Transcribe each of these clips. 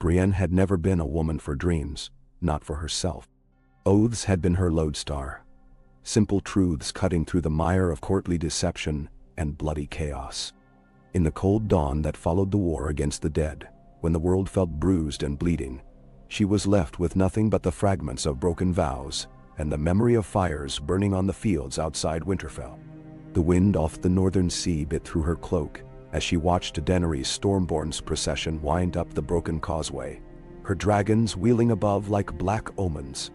Brienne had never been a woman for dreams, not for herself. Oaths had been her lodestar. Simple truths cutting through the mire of courtly deception and bloody chaos. In the cold dawn that followed the war against the dead, when the world felt bruised and bleeding, she was left with nothing but the fragments of broken vows and the memory of fires burning on the fields outside Winterfell. The wind off the northern sea bit through her cloak as she watched Daenerys' Stormborn's procession wind up the broken causeway, her dragons wheeling above like black omens.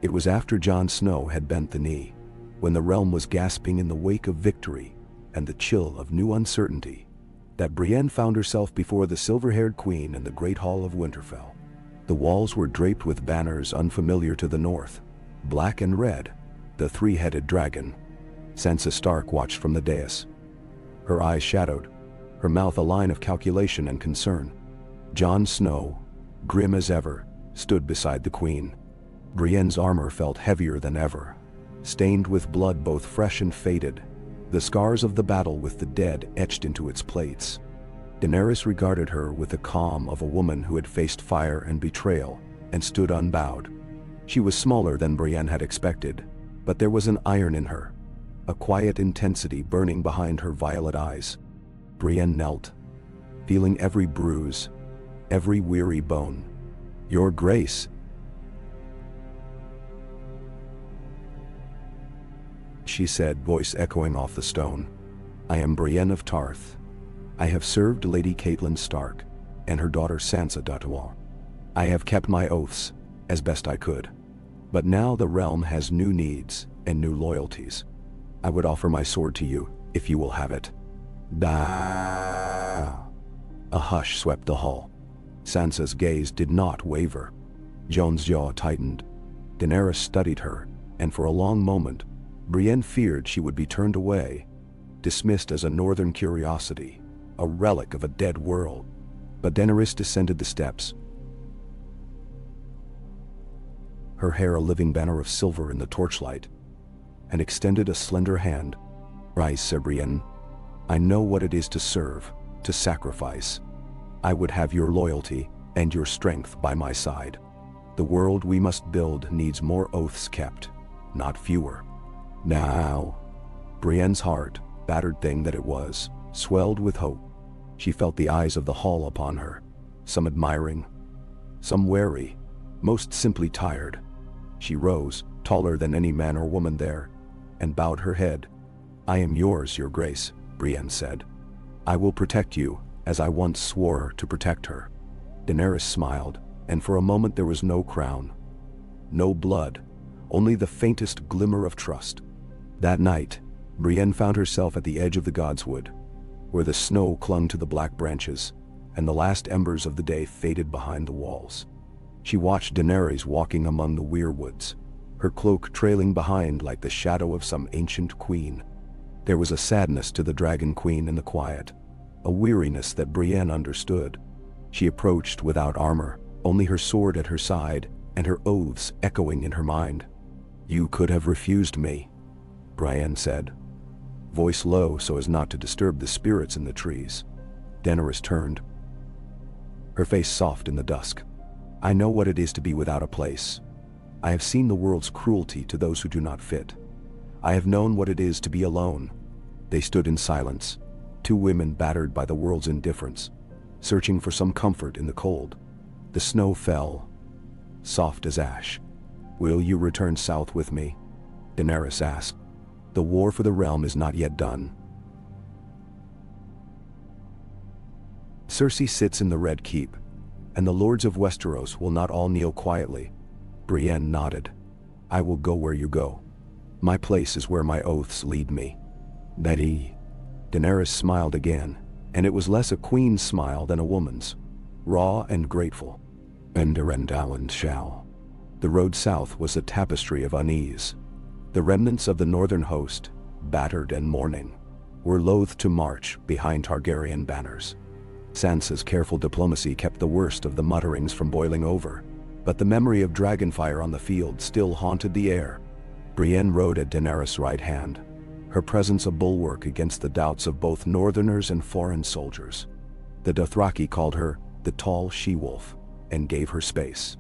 It was after Jon Snow had bent the knee, when the realm was gasping in the wake of victory and the chill of new uncertainty, that Brienne found herself before the silver-haired queen in the great hall of Winterfell. The walls were draped with banners unfamiliar to the north, black and red, the three-headed dragon. Sansa Stark watched from the dais, her eyes shadowed, her mouth a line of calculation and concern. Jon Snow, grim as ever, stood beside the queen. Brienne's armor felt heavier than ever, stained with blood both fresh and faded, the scars of the battle with the dead etched into its plates. Daenerys regarded her with the calm of a woman who had faced fire and betrayal and stood unbowed. She was smaller than Brienne had expected, but there was an iron in her, a quiet intensity burning behind her violet eyes. Brienne knelt, feeling every bruise, every weary bone. "Your Grace," she said, voice echoing off the stone. "I am Brienne of Tarth. I have served Lady Catelyn Stark and her daughter Sansa D'Artois. I have kept my oaths, as best I could. But now the realm has new needs and new loyalties. I would offer my sword to you, if you will have it." Da. A hush swept the hall. Sansa's gaze did not waver. Jon's jaw tightened. Daenerys studied her, and for a long moment, Brienne feared she would be turned away, dismissed as a northern curiosity, a relic of a dead world. But Daenerys descended the steps, her hair a living banner of silver in the torchlight, and extended a slender hand. "Rise, Sir Brienne. I know what it is to serve, to sacrifice. I would have your loyalty and your strength by my side. The world we must build needs more oaths kept, not fewer." Now, Brienne's heart, battered thing that it was, swelled with hope. She felt the eyes of the hall upon her, some admiring, some wary, most simply tired. She rose, taller than any man or woman there, and bowed her head. "I am yours, Your Grace," Brienne said. "I will protect you, as I once swore to protect her." Daenerys smiled, and for a moment there was no crown, no blood, only the faintest glimmer of trust. That night, Brienne found herself at the edge of the Godswood, where the snow clung to the black branches, and the last embers of the day faded behind the walls. She watched Daenerys walking among the weirwoods, her cloak trailing behind like the shadow of some ancient queen. There was a sadness to the Dragon Queen in the quiet, a weariness that Brienne understood. She approached without armor, only her sword at her side and her oaths echoing in her mind. "You could have refused me," Brienne said, voice low so as not to disturb the spirits in the trees. Daenerys turned, her face soft in the dusk. "I know what it is to be without a place. I have seen the world's cruelty to those who do not fit. I have known what it is to be alone." They stood in silence, two women battered by the world's indifference, searching for some comfort in the cold. The snow fell, soft as ash. "Will you return south with me?" Daenerys asked. "The war for the realm is not yet done." "Cersei sits in the Red Keep, and the lords of Westeros will not all kneel quietly." Brienne nodded. "I will go where you go. My place is where my oaths lead me." Daenerys smiled again, and it was less a queen's smile than a woman's, raw and grateful. "And shall." The road south was a tapestry of unease. The remnants of the northern host, battered and mourning, were loath to march behind Targaryen banners. Sansa's careful diplomacy kept the worst of the mutterings from boiling over, but the memory of dragonfire on the field still haunted the air. Brienne rode at Daenerys' right hand, her presence a bulwark against the doubts of both northerners and foreign soldiers. The Dothraki called her the tall she-wolf, and gave her space.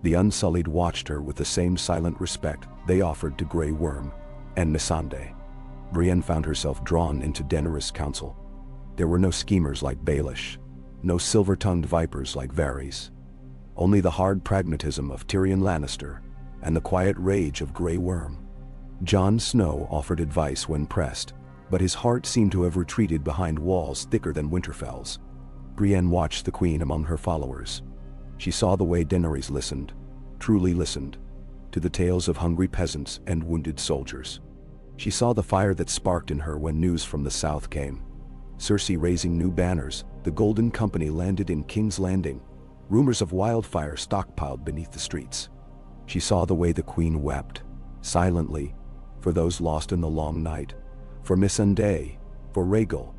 The Unsullied watched her with the same silent respect they offered to Grey Worm and Missandei. Brienne found herself drawn into Daenerys' council. There were no schemers like Baelish, no silver-tongued vipers like Varys. Only the hard pragmatism of Tyrion Lannister and the quiet rage of Grey Worm. Jon Snow offered advice when pressed, but his heart seemed to have retreated behind walls thicker than Winterfell's. Brienne watched the queen among her followers. She saw the way Daenerys listened, truly listened, to the tales of hungry peasants and wounded soldiers. She saw the fire that sparked in her when news from the south came. Cersei raising new banners, the Golden Company landed in King's Landing, rumors of wildfire stockpiled beneath the streets. She saw the way the queen wept, silently, for those lost in the long night, for Missandei, for Rhaegal.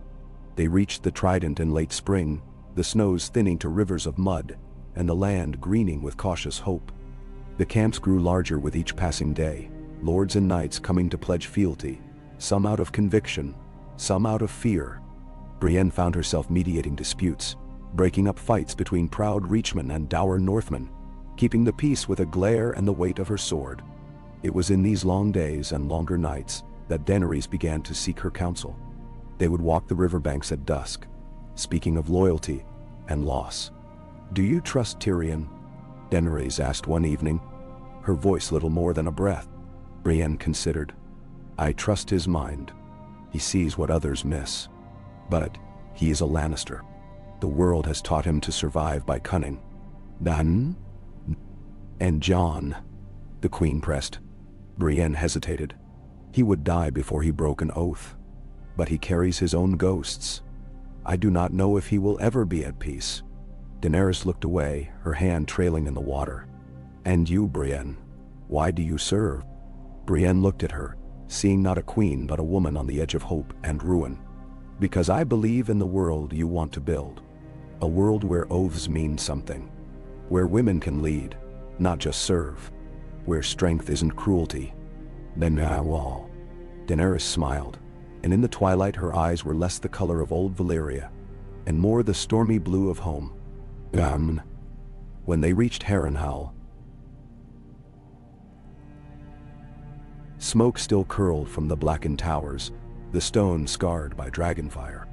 They reached the Trident in late spring, the snows thinning to rivers of mud, and the land greening with cautious hope. The camps grew larger with each passing day, lords and knights coming to pledge fealty, some out of conviction, some out of fear. Brienne found herself mediating disputes, breaking up fights between proud Reachmen and dour Northmen, keeping the peace with a glare and the weight of her sword. It was in these long days and longer nights that Daenerys began to seek her counsel. They would walk the riverbanks at dusk, speaking of loyalty and loss. "Do you trust Tyrion?" Daenerys asked one evening, her voice little more than a breath. Brienne considered. "I trust his mind. He sees what others miss. But he is a Lannister. The world has taught him to survive by cunning." "Done?" "And Jon?" the queen pressed. Brienne hesitated. "He would die before he broke an oath. But he carries his own ghosts. I do not know if he will ever be at peace." Daenerys looked away, her hand trailing in the water. "And you, Brienne, why do you serve?" Brienne looked at her, seeing not a queen but a woman on the edge of hope and ruin. "Because I believe in the world you want to build. A world where oaths mean something. Where women can lead, not just serve. Where strength isn't cruelty." "Then I will." Daenerys smiled, and in the twilight her eyes were less the color of old Valyria, and more the stormy blue of home. When they reached Harrenhal, smoke still curled from the blackened towers, the stone scarred by dragonfire.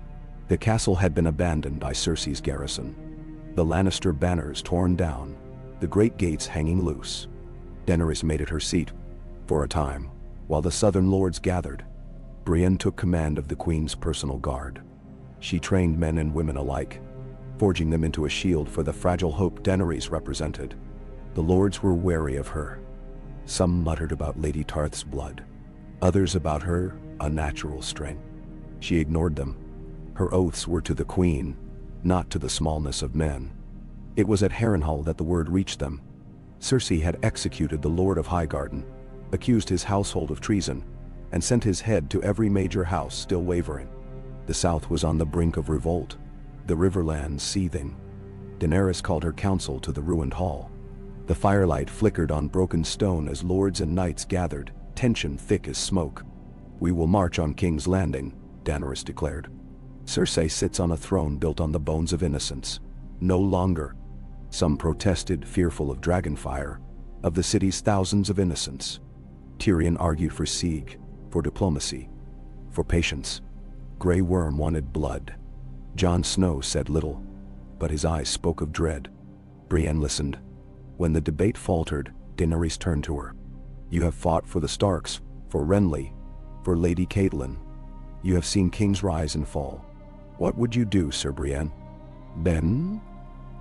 The castle had been abandoned by Cersei's garrison, the Lannister banners torn down, the great gates hanging loose. Daenerys made it her seat, for a time, while the southern lords gathered. Brienne took command of the queen's personal guard. She trained men and women alike, forging them into a shield for the fragile hope Daenerys represented. The lords were wary of her. Some muttered about Lady Tarth's blood, others about her unnatural strength. She ignored them. Her oaths were to the queen, not to the smallness of men. It was at Harrenhal that the word reached them. Cersei had executed the Lord of Highgarden, accused his household of treason, and sent his head to every major house still wavering. The south was on the brink of revolt, the riverlands seething. Daenerys called her council to the ruined hall. The firelight flickered on broken stone as lords and knights gathered, tension thick as smoke. "We will march on King's Landing," Daenerys declared. "Cersei sits on a throne built on the bones of innocence. No longer." Some protested, fearful of dragonfire, of the city's thousands of innocents. Tyrion argued for siege, for diplomacy, for patience. Grey Worm wanted blood. Jon Snow said little, but his eyes spoke of dread. Brienne listened. When the debate faltered, Daenerys turned to her. "You have fought for the Starks, for Renly, for Lady Catelyn. You have seen kings rise and fall. What would you do, Sir Brienne?" "Then?"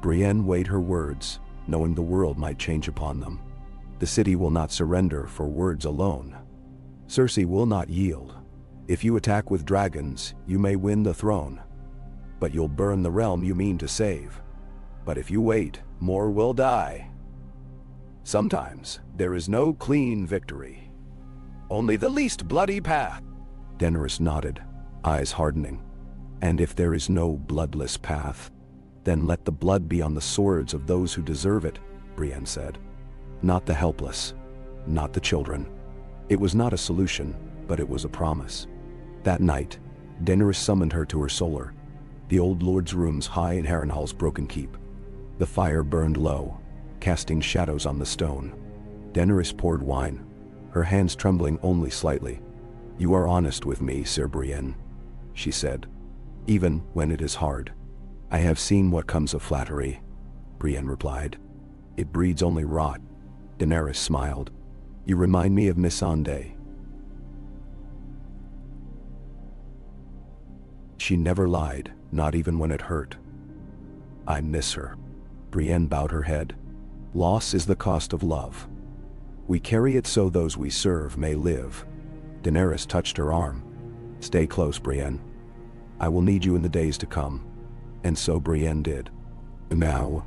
Brienne weighed her words, knowing the world might change upon them. "The city will not surrender for words alone. Cersei will not yield. If you attack with dragons, you may win the throne. But you'll burn the realm you mean to save. But if you wait, more will die. Sometimes there is no clean victory. Only the least bloody path." Daenerys nodded, eyes hardening. "And if there is no bloodless path, then let the blood be on the swords of those who deserve it," Brienne said. "Not the helpless, not the children." It was not a solution, but it was a promise. That night, Daenerys summoned her to her solar, the old lord's rooms high in Harrenhal's broken keep. The fire burned low, casting shadows on the stone. Daenerys poured wine, her hands trembling only slightly. "You are honest with me, Sir Brienne," she said, "even when it is hard." "I have seen what comes of flattery," Brienne replied. "It breeds only rot." Daenerys smiled. "You remind me of Missandei. She never lied, not even when it hurt." "I miss her." Brienne bowed her head. "Loss is the cost of love. We carry it so those we serve may live." Daenerys touched her arm. "Stay close, Brienne. I will need you in the days to come." And so Brienne did. Now,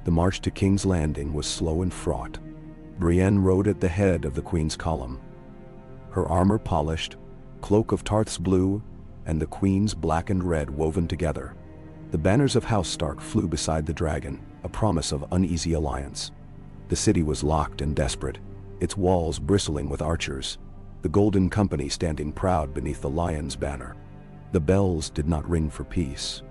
the march to King's Landing was slow and fraught. Brienne rode at the head of the Queen's column. Her armor polished, cloak of Tarth's blue, and the Queen's black and red woven together. The banners of House Stark flew beside the dragon, a promise of uneasy alliance. The city was locked and desperate, its walls bristling with archers, the Golden Company standing proud beneath the Lion's banner. The bells did not ring for peace.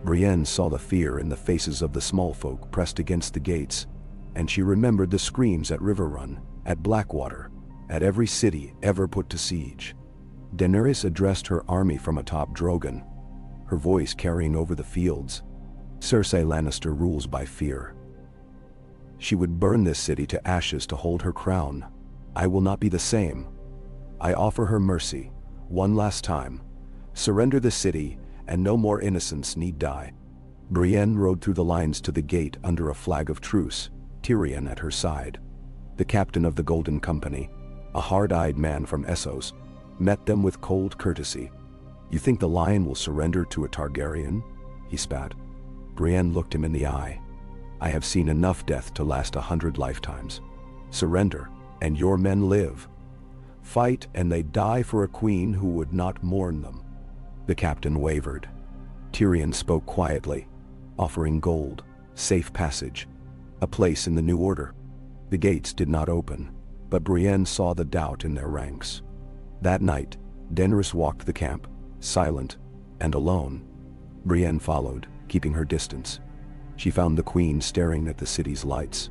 Brienne saw the fear in the faces of the small folk pressed against the gates, and she remembered the screams at Riverrun, at Blackwater, at every city ever put to siege. Daenerys addressed her army from atop Drogon, her voice carrying over the fields. "Cersei Lannister rules by fear. She would burn this city to ashes to hold her crown. I will not be the same. I offer her mercy, one last time. Surrender the city, and no more innocents need die." Brienne rode through the lines to the gate under a flag of truce, Tyrion at her side. The captain of the Golden Company, a hard-eyed man from Essos, met them with cold courtesy. "You think the Lion will surrender to a Targaryen?" he spat. Brienne looked him in the eye. "I have seen enough death to last 100 lifetimes. Surrender, and your men live. Fight, and they die for a queen who would not mourn them." The captain wavered. Tyrion spoke quietly, offering gold, safe passage, a place in the new order. The gates did not open, but Brienne saw the doubt in their ranks. That night, Daenerys walked the camp, silent and alone. Brienne followed, keeping her distance. She found the queen staring at the city's lights,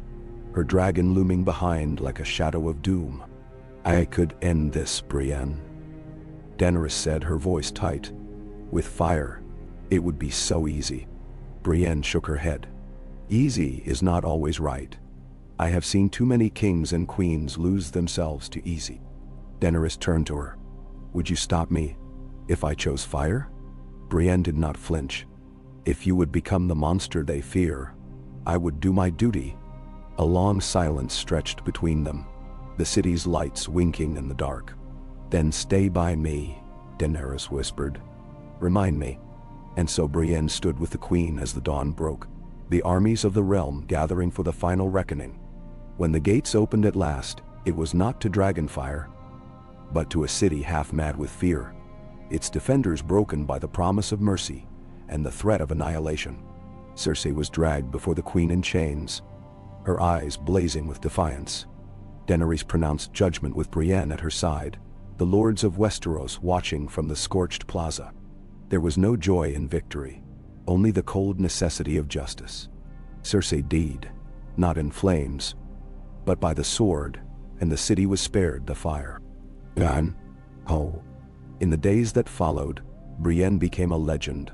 her dragon looming behind like a shadow of doom. "I could end this, Brienne," Daenerys said, her voice tight. "With fire, it would be so easy." Brienne shook her head. "Easy is not always right. I have seen too many kings and queens lose themselves to easy." Daenerys turned to her. "Would you stop me if I chose fire?" Brienne did not flinch. "If you would become the monster they fear, I would do my duty." A long silence stretched between them, the city's lights winking in the dark. "Then stay by me," Daenerys whispered. "Remind me." And so Brienne stood with the queen as the dawn broke, the armies of the realm gathering for the final reckoning. When the gates opened at last, it was not to dragonfire, but to a city half mad with fear, its defenders broken by the promise of mercy and the threat of annihilation. Cersei was dragged before the queen in chains, her eyes blazing with defiance. Daenerys pronounced judgment with Brienne at her side, the lords of Westeros watching from the scorched plaza. There was no joy in victory, only the cold necessity of justice. Cersei died, not in flames, but by the sword, and the city was spared the fire. In the days that followed, Brienne became a legend,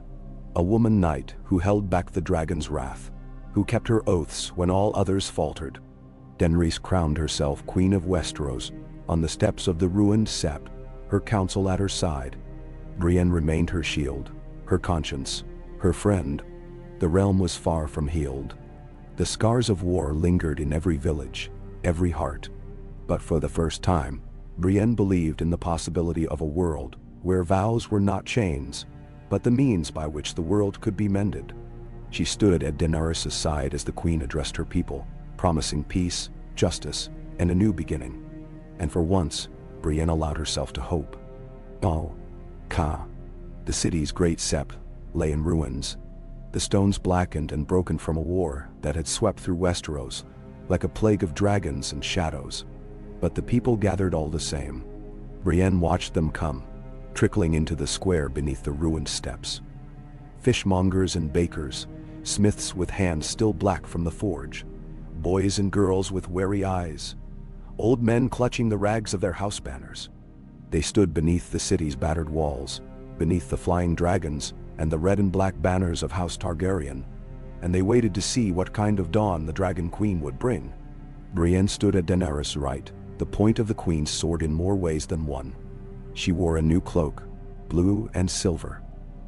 a woman knight who held back the dragon's wrath, who kept her oaths when all others faltered. Daenerys crowned herself Queen of Westeros on the steps of the ruined Sept, her council at her side. Brienne remained her shield, her conscience, her friend. The realm was far from healed. The scars of war lingered in every village, every heart. But for the first time, Brienne believed in the possibility of a world where vows were not chains, but the means by which the world could be mended. She stood at Daenerys' side as the queen addressed her people, promising peace, justice, and a new beginning. And for once, Brienne allowed herself to hope. The city's great sept lay in ruins, the stones blackened and broken from a war that had swept through Westeros like a plague of dragons and shadows. But the people gathered all the same. Brienne watched them come, trickling into the square beneath the ruined steps. Fishmongers and bakers, smiths with hands still black from the forge, boys and girls with wary eyes, old men clutching the rags of their house banners. They stood beneath the city's battered walls, beneath the flying dragons and the red and black banners of House Targaryen, and they waited to see what kind of dawn the Dragon Queen would bring. Brienne stood at Daenerys' right, the point of the Queen's sword in more ways than one. She wore a new cloak, blue and silver,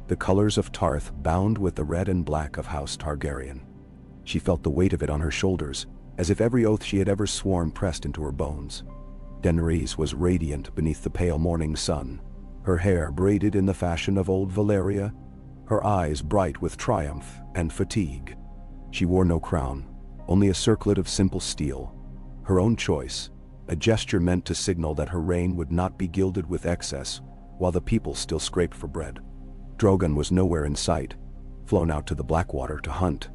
the colors of Tarth bound with the red and black of House Targaryen. She felt the weight of it on her shoulders, as if every oath she had ever sworn pressed into her bones. Daenerys was radiant beneath the pale morning sun, her hair braided in the fashion of old Valyria, her eyes bright with triumph and fatigue. She wore no crown, only a circlet of simple steel, her own choice, a gesture meant to signal that her reign would not be gilded with excess while the people still scraped for bread. Drogon was nowhere in sight, flown out to the Blackwater to hunt,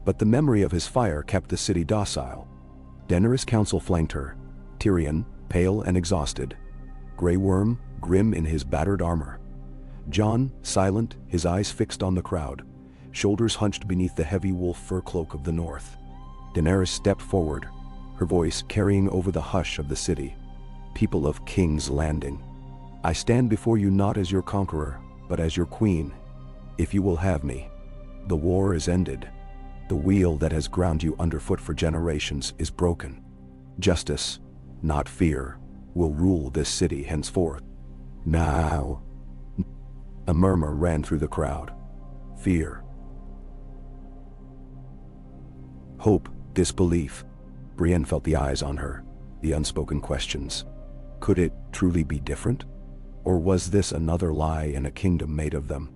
but the memory of his fire kept the city docile. Daenerys' council flanked her, Tyrion, pale and exhausted, Grey Worm, grim in his battered armor, Jon, silent, his eyes fixed on the crowd, shoulders hunched beneath the heavy wolf fur cloak of the north. Daenerys stepped forward, her voice carrying over the hush of the city. People of King's Landing, I stand before you not as your conqueror, but as your queen, if you will have me. The war is ended. The wheel that has ground you underfoot for generations is broken. Justice, not fear, will rule this city henceforth. Now. A murmur ran through the crowd. Fear. Hope, disbelief. Brienne felt the eyes on her, the unspoken questions. Could it truly be different? Or was this another lie in a kingdom made of them?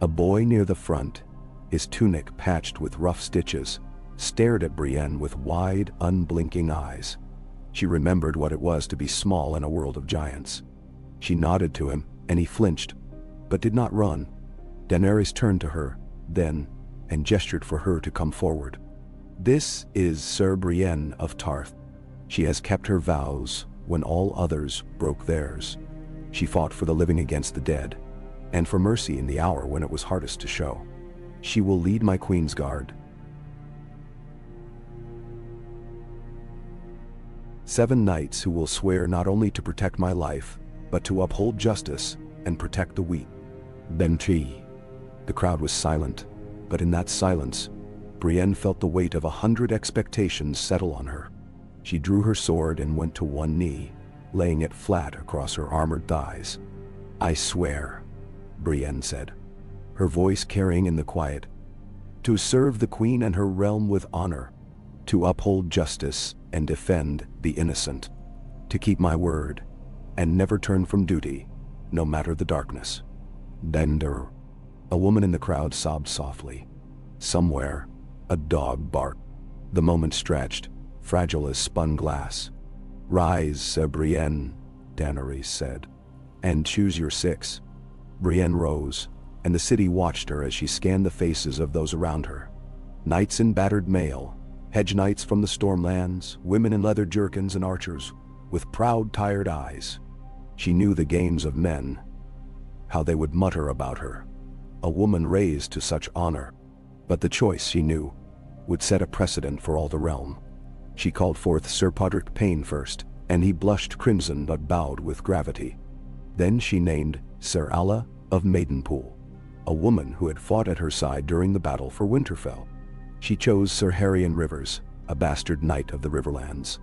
A boy near the front, his tunic patched with rough stitches, stared at Brienne with wide, unblinking eyes. She remembered what it was to be small in a world of giants. She nodded to him, and he flinched, but did not run. Daenerys turned to her, then, and gestured for her to come forward. This is Sir Brienne of Tarth. She has kept her vows when all others broke theirs. She fought for the living against the dead, and for mercy in the hour when it was hardest to show. She will lead my Queen's Guard. 7 knights who will swear not only to protect my life, but to uphold justice and protect the weak. Benchi. The crowd was silent, but in that silence, Brienne felt the weight of 100 expectations settle on her. She drew her sword and went to one knee, laying it flat across her armored thighs. I swear, Brienne said, her voice carrying in the quiet, to serve the Queen and her realm with honor, to uphold justice and defend the innocent, to keep my word and never turn from duty, no matter the darkness. Dender. A woman in the crowd sobbed softly. Somewhere, a dog barked. The moment stretched, fragile as spun glass. Rise, Sir Brienne, Daenerys said, and choose your 6. Brienne rose, and the city watched her as she scanned the faces of those around her. Knights in battered mail, hedge knights from the Stormlands, women in leather jerkins and archers, with proud, tired eyes. She knew the games of men, how they would mutter about her, a woman raised to such honor. But the choice, she knew, would set a precedent for all the realm. She called forth Sir Podrick Payne first, and he blushed crimson but bowed with gravity. Then she named Sir Alla of Maidenpool, a woman who had fought at her side during the battle for Winterfell. She chose Sir Harrion Rivers, a bastard knight of the Riverlands.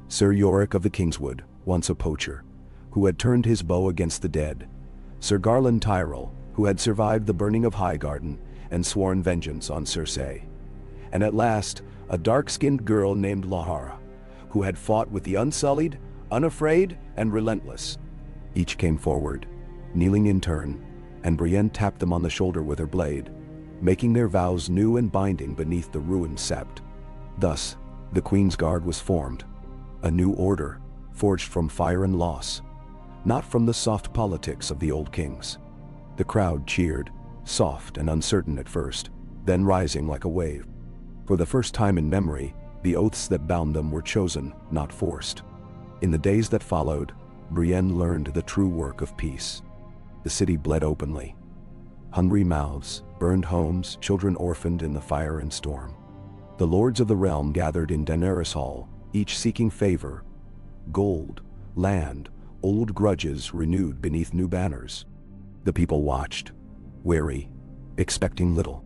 Sir Yorick of the Kingswood, once a poacher, who had turned his bow against the dead. Sir Garland Tyrell, who had survived the burning of Highgarden and sworn vengeance on Cersei. And at last, a dark-skinned girl named Lahara, who had fought with the unsullied, unafraid, and relentless. Each came forward, kneeling in turn, and Brienne tapped them on the shoulder with her blade, making their vows new and binding beneath the ruined sept. Thus, the Queen's Guard was formed, a new order, forged from fire and loss, not from the soft politics of the old kings. The crowd cheered, soft and uncertain at first, then rising like a wave. For the first time in memory, the oaths that bound them were chosen, not forced. In the days that followed, Brienne learned the true work of peace. The city bled openly. Hungry mouths, burned homes, children orphaned in the fire and storm. The lords of the realm gathered in Daenerys Hall, each seeking favor, gold, land, old grudges renewed beneath new banners. The people watched, wary, expecting little.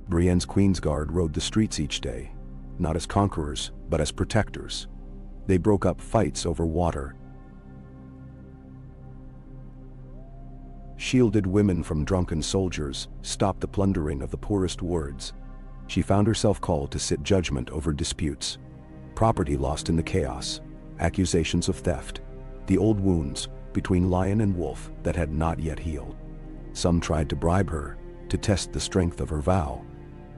Brienne's Queensguard rode the streets each day, not as conquerors, but as protectors. They broke up fights over water, shielded women from drunken soldiers, stopped the plundering of the poorest wards. She found herself called to sit judgment over disputes. Property lost in the chaos, accusations of theft, the old wounds between lion and wolf that had not yet healed. Some tried to bribe her, to test the strength of her vow.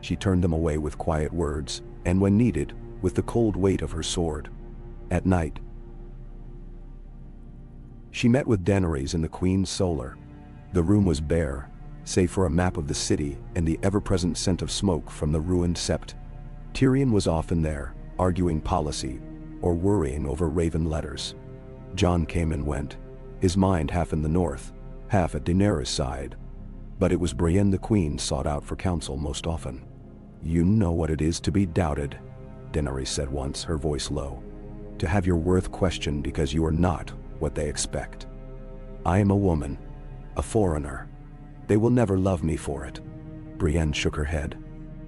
She turned them away with quiet words, and when needed, with the cold weight of her sword. At night, she met with Daenerys in the Queen's solar. The room was bare, save for a map of the city and the ever-present scent of smoke from the ruined sept. Tyrion was often there, arguing policy, or worrying over raven letters. Jon came and went, his mind half in the north, half at Daenerys' side. But it was Brienne the Queen sought out for counsel most often. "You know what it is to be doubted," Daenerys said once, her voice low. "To have your worth questioned because you are not what they expect. I am a woman, a foreigner. They will never love me for it." Brienne shook her head.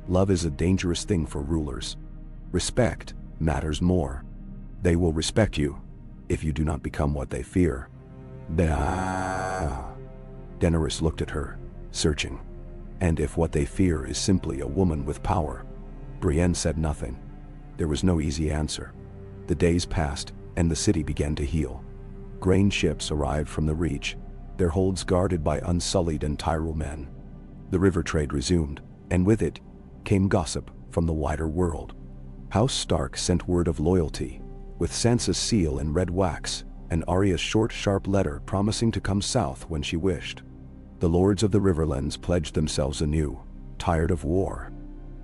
"Love is a dangerous thing for rulers. Respect matters more. They will respect you if you do not become what they fear." Daenerys looked at her, searching. "And if what they fear is simply a woman with power?" Brienne said nothing. There was no easy answer. The days passed, and the city began to heal. Grain ships arrived from the Reach, their holds guarded by unsullied and Tyrell men. The river trade resumed, and with it came gossip from the wider world. House Stark sent word of loyalty, with Sansa's seal in red wax, and Arya's short, sharp letter promising to come south when she wished. The lords of the Riverlands pledged themselves anew, tired of war.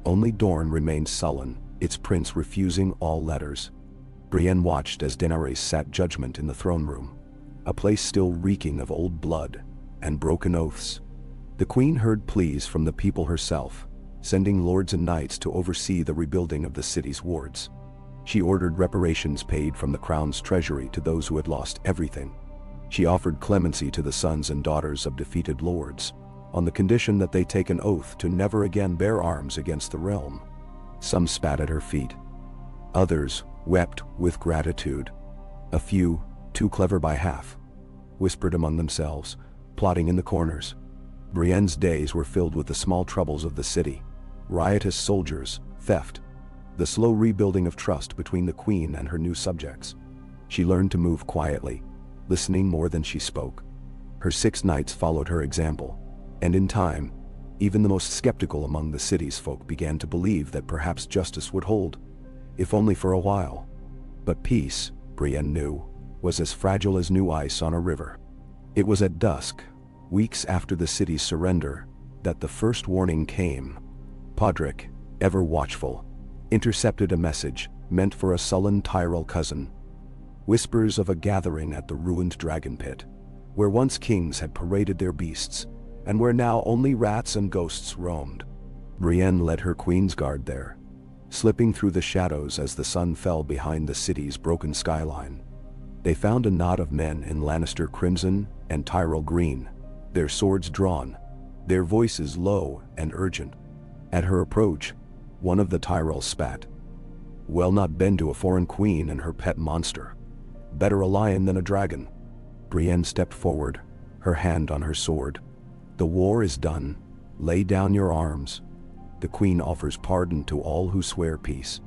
Only Dorne remained sullen, its prince refusing all letters. Brienne watched as Daenerys sat judgment in the throne room, a place still reeking of old blood and broken oaths. The queen heard pleas from the people herself, sending lords and knights to oversee the rebuilding of the city's wards. She ordered reparations paid from the crown's treasury to those who had lost everything. She offered clemency to the sons and daughters of defeated lords, on the condition that they take an oath to never again bear arms against the realm. Some spat at her feet. Others wept with gratitude. A few, too clever by half, whispered among themselves, plotting in the corners. Brienne's days were filled with the small troubles of the city: riotous soldiers, theft, the slow rebuilding of trust between the queen and her new subjects. She learned to move quietly, listening more than she spoke. Her 6 knights followed her example, and in time, even the most skeptical among the city's folk began to believe that perhaps justice would hold, if only for a while. But peace, Brienne knew, was as fragile as new ice on a river. It was at dusk, weeks after the city's surrender, that the first warning came. Podrick, ever watchful, intercepted a message meant for a sullen Tyrell cousin. Whispers of a gathering at the ruined dragon pit, where once kings had paraded their beasts, and where now only rats and ghosts roamed. Brienne led her Queensguard there, slipping through the shadows as the sun fell behind the city's broken skyline. They found a knot of men in Lannister crimson and Tyrell green, their swords drawn, their voices low and urgent. At her approach, one of the Tyrells spat. "Well, not been to a foreign queen and her pet monster. Better a lion than a dragon." Brienne stepped forward, her hand on her sword. "The war is done. Lay down your arms. The queen offers pardon to all who swear peace."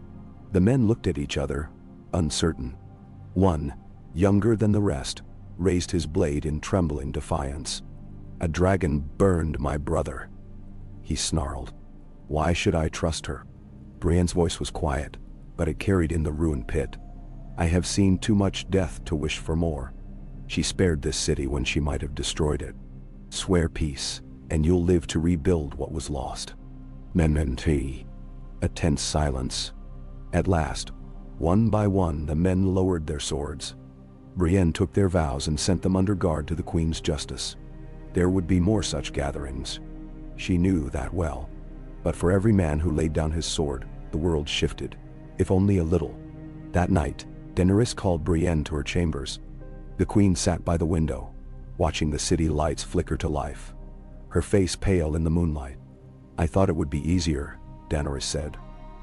The men looked at each other, uncertain. One, younger than the rest, raised his blade in trembling defiance. "A dragon burned my brother," he snarled. "Why should I trust her?" Brienne's voice was quiet, but it carried in the ruined pit. "I have seen too much death to wish for more. She spared this city when she might have destroyed it. Swear peace, and you'll live to rebuild what was lost." Menmente. A tense silence. At last, one by one, the men lowered their swords. Brienne took their vows and sent them under guard to the queen's justice. There would be more such gatherings. She knew that well. But for every man who laid down his sword, the world shifted, if only a little. That night, Daenerys called Brienne to her chambers. The queen sat by the window, watching the city lights flicker to life, her face pale in the moonlight. "I thought it would be easier," Daenerys said,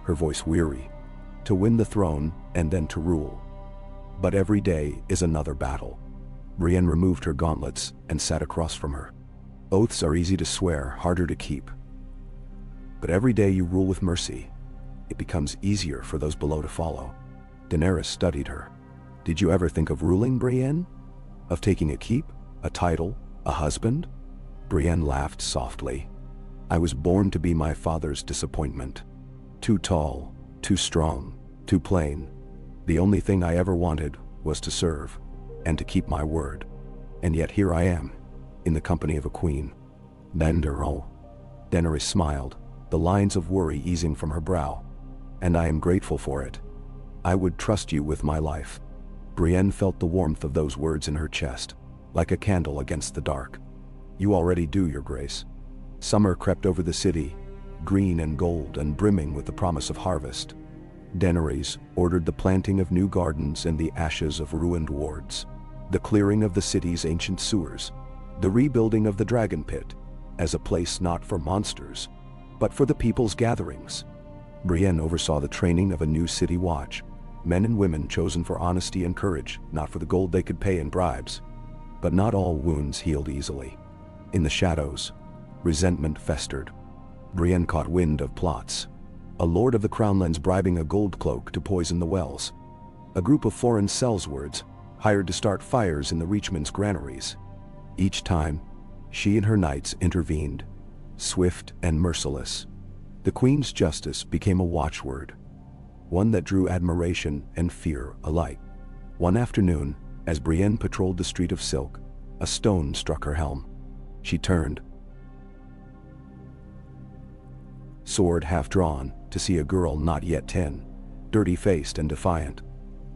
her voice weary, "to win the throne and then to rule. But every day is another battle." Brienne removed her gauntlets and sat across from her. "Oaths are easy to swear, harder to keep. But every day you rule with mercy, it becomes easier for those below to follow." Daenerys studied her. "Did you ever think of ruling, Brienne? Of taking a keep, a title, a husband?" Brienne laughed softly. "I was born to be my father's disappointment. Too tall, too strong, too plain. The only thing I ever wanted was to serve, and to keep my word. And yet here I am, in the company of a queen." Daenerys smiled, the lines of worry easing from her brow. "And I am grateful for it. I would trust you with my life." Brienne felt the warmth of those words in her chest, like a candle against the dark. "You already do, Your Grace." Summer crept over the city, green and gold and brimming with the promise of harvest. Daenerys ordered the planting of new gardens in the ashes of ruined wards, the clearing of the city's ancient sewers, the rebuilding of the dragon pit, as a place not for monsters, but for the people's gatherings. Brienne oversaw the training of a new city watch, men and women chosen for honesty and courage, not for the gold they could pay in bribes. But not all wounds healed easily. In the shadows, resentment festered. Brienne caught wind of plots. A lord of the Crownlands bribing a gold cloak to poison the wells. A group of foreign sellswords hired to start fires in the Reachman's granaries. Each time, she and her knights intervened, swift and merciless. The Queen's justice became a watchword, one that drew admiration and fear alike. One afternoon, as Brienne patrolled the street of silk, a stone struck her helm. She turned, sword half drawn, to see a girl not yet 10, dirty-faced and defiant.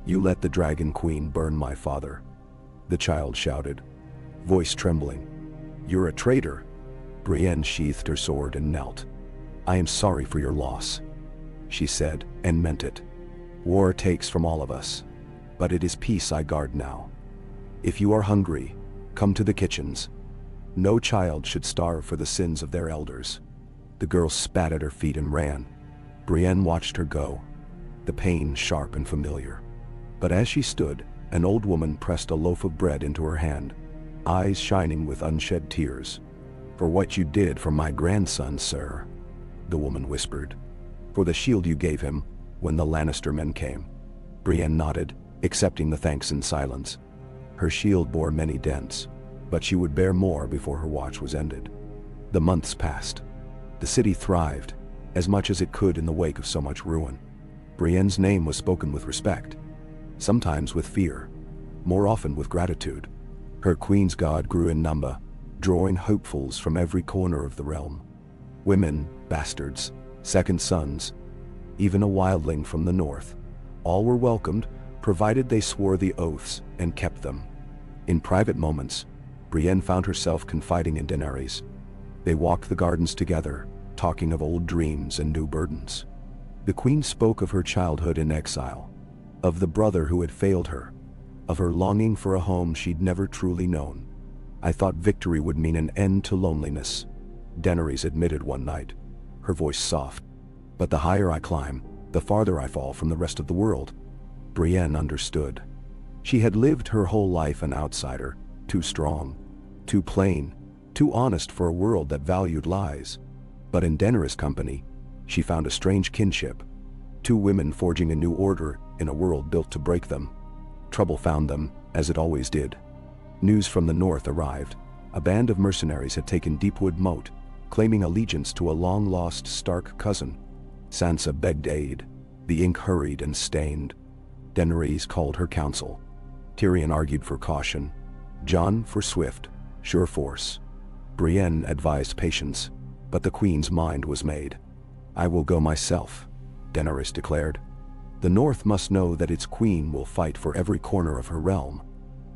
"You let the Dragon Queen burn my father," the child shouted, voice trembling. "You're a traitor." Brienne sheathed her sword and knelt. "I am sorry for your loss," she said, and meant it. "War takes from all of us, but it is peace I guard now. If you are hungry, come to the kitchens. No child should starve for the sins of their elders." The girl spat at her feet and ran. Brienne watched her go, the pain sharp and familiar. But as she stood, an old woman pressed a loaf of bread into her hand, eyes shining with unshed tears. "For what you did for my grandson, sir," the woman whispered. "For the shield you gave him when the Lannister men came." Brienne nodded, accepting the thanks in silence. Her shield bore many dents, but she would bear more before her watch was ended. The months passed. The city thrived, as much as it could in the wake of so much ruin. Brienne's name was spoken with respect, sometimes with fear, more often with gratitude. Her Queen's Guard grew in number, drawing hopefuls from every corner of the realm. Women, bastards, second sons, even a wildling from the north. All were welcomed, provided they swore the oaths and kept them. In private moments, Brienne found herself confiding in Daenerys. They walked the gardens together, talking of old dreams and new burdens. The Queen spoke of her childhood in exile, of the brother who had failed her, of her longing for a home she'd never truly known. "I thought victory would mean an end to loneliness," Daenerys admitted one night, her voice soft. "But the higher I climb, the farther I fall from the rest of the world." Brienne understood. She had lived her whole life an outsider, too strong, too plain, too honest for a world that valued lies. But in Daenerys' company, she found a strange kinship. Two women forging a new order in a world built to break them. Trouble found them, as it always did. News from the north arrived. A band of mercenaries had taken Deepwood Moat, claiming allegiance to a long-lost Stark cousin. Sansa begged aid. The ink hurried and stained. Daenerys called her counsel. Tyrion argued for caution. Jon for swift, sure force. Brienne advised patience, but the Queen's mind was made. "I will go myself," Daenerys declared. "The North must know that its queen will fight for every corner of her realm."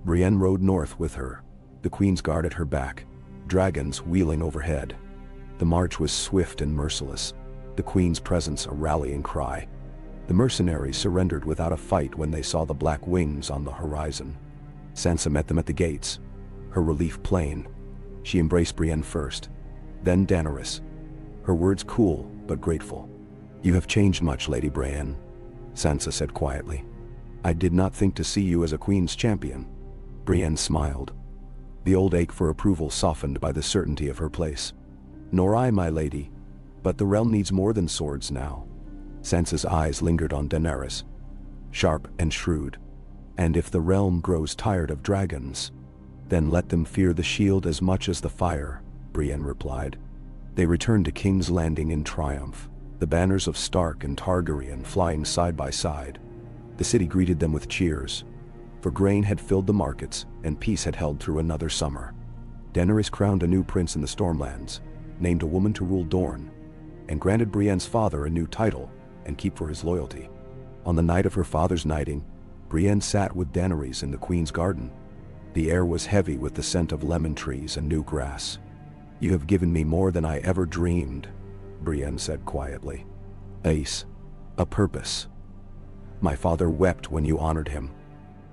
Brienne rode north with her, the Queen's Guard at her back, dragons wheeling overhead. The march was swift and merciless, the queen's presence a rallying cry. The mercenaries surrendered without a fight when they saw the black wings on the horizon. Sansa met them at the gates, her relief plain. She embraced Brienne first, then Daenerys, her words cool but grateful. "You have changed much, Lady Brienne," Sansa said quietly. "I did not think to see you as a queen's champion." Brienne smiled, the old ache for approval softened by the certainty of her place. "Nor I, my lady, but the realm needs more than swords now." Sansa's eyes lingered on Daenerys, sharp and shrewd. "And if the realm grows tired of dragons, then let them fear the shield as much as the fire," Brienne replied. They returned to King's Landing in triumph, the banners of Stark and Targaryen flying side by side. The city greeted them with cheers, for grain had filled the markets and peace had held through another summer. Daenerys crowned a new prince in the Stormlands, named a woman to rule Dorne, and granted Brienne's father a new title and keep for his loyalty. On the night of her father's knighting, Brienne sat with Daenerys in the Queen's garden. The air was heavy with the scent of lemon trees and new grass. "You have given me more than I ever dreamed," Brienne said quietly. "Ace, a purpose. My father wept when you honored him."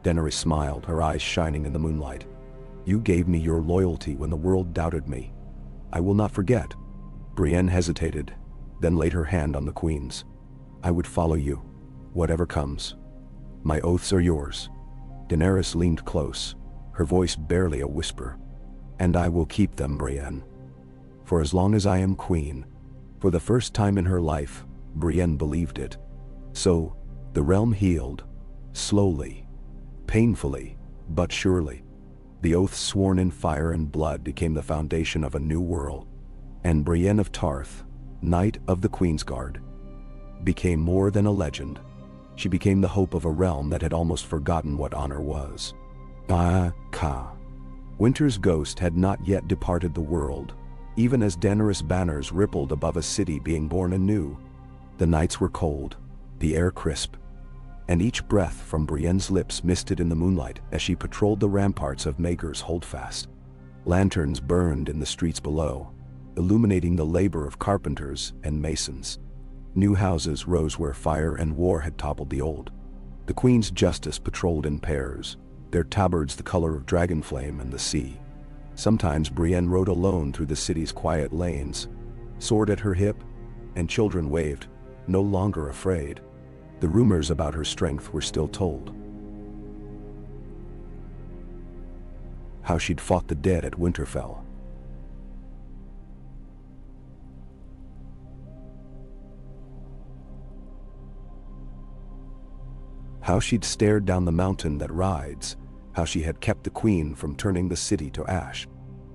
Daenerys smiled, her eyes shining in the moonlight. "You gave me your loyalty when the world doubted me. I will not forget." Brienne hesitated, then laid her hand on the Queen's. "I would follow you, whatever comes. My oaths are yours." Daenerys leaned close, her voice barely a whisper. "And I will keep them, Brienne. For as long as I am queen." For the first time in her life, Brienne believed it. So, the realm healed, slowly, painfully, but surely. The oaths sworn in fire and blood became the foundation of a new world. And Brienne of Tarth, Knight of the Queensguard, became more than a legend. She became the hope of a realm that had almost forgotten what honor was. Winter's ghost had not yet departed the world, even as Daenerys' banners rippled above a city being born anew. The nights were cold, the air crisp, and each breath from Brienne's lips misted in the moonlight as she patrolled the ramparts of Maegor's Holdfast. Lanterns burned in the streets below, illuminating the labor of carpenters and masons. New houses rose where fire and war had toppled the old. The Queen's Justice patrolled in pairs, their tabards the color of dragonflame and the sea. Sometimes Brienne rode alone through the city's quiet lanes, sword at her hip, and children waved, no longer afraid. The rumors about her strength were still told. How she'd fought the dead at Winterfell. How she'd stared down the mountain that rides, how she had kept the Queen from turning the city to ash.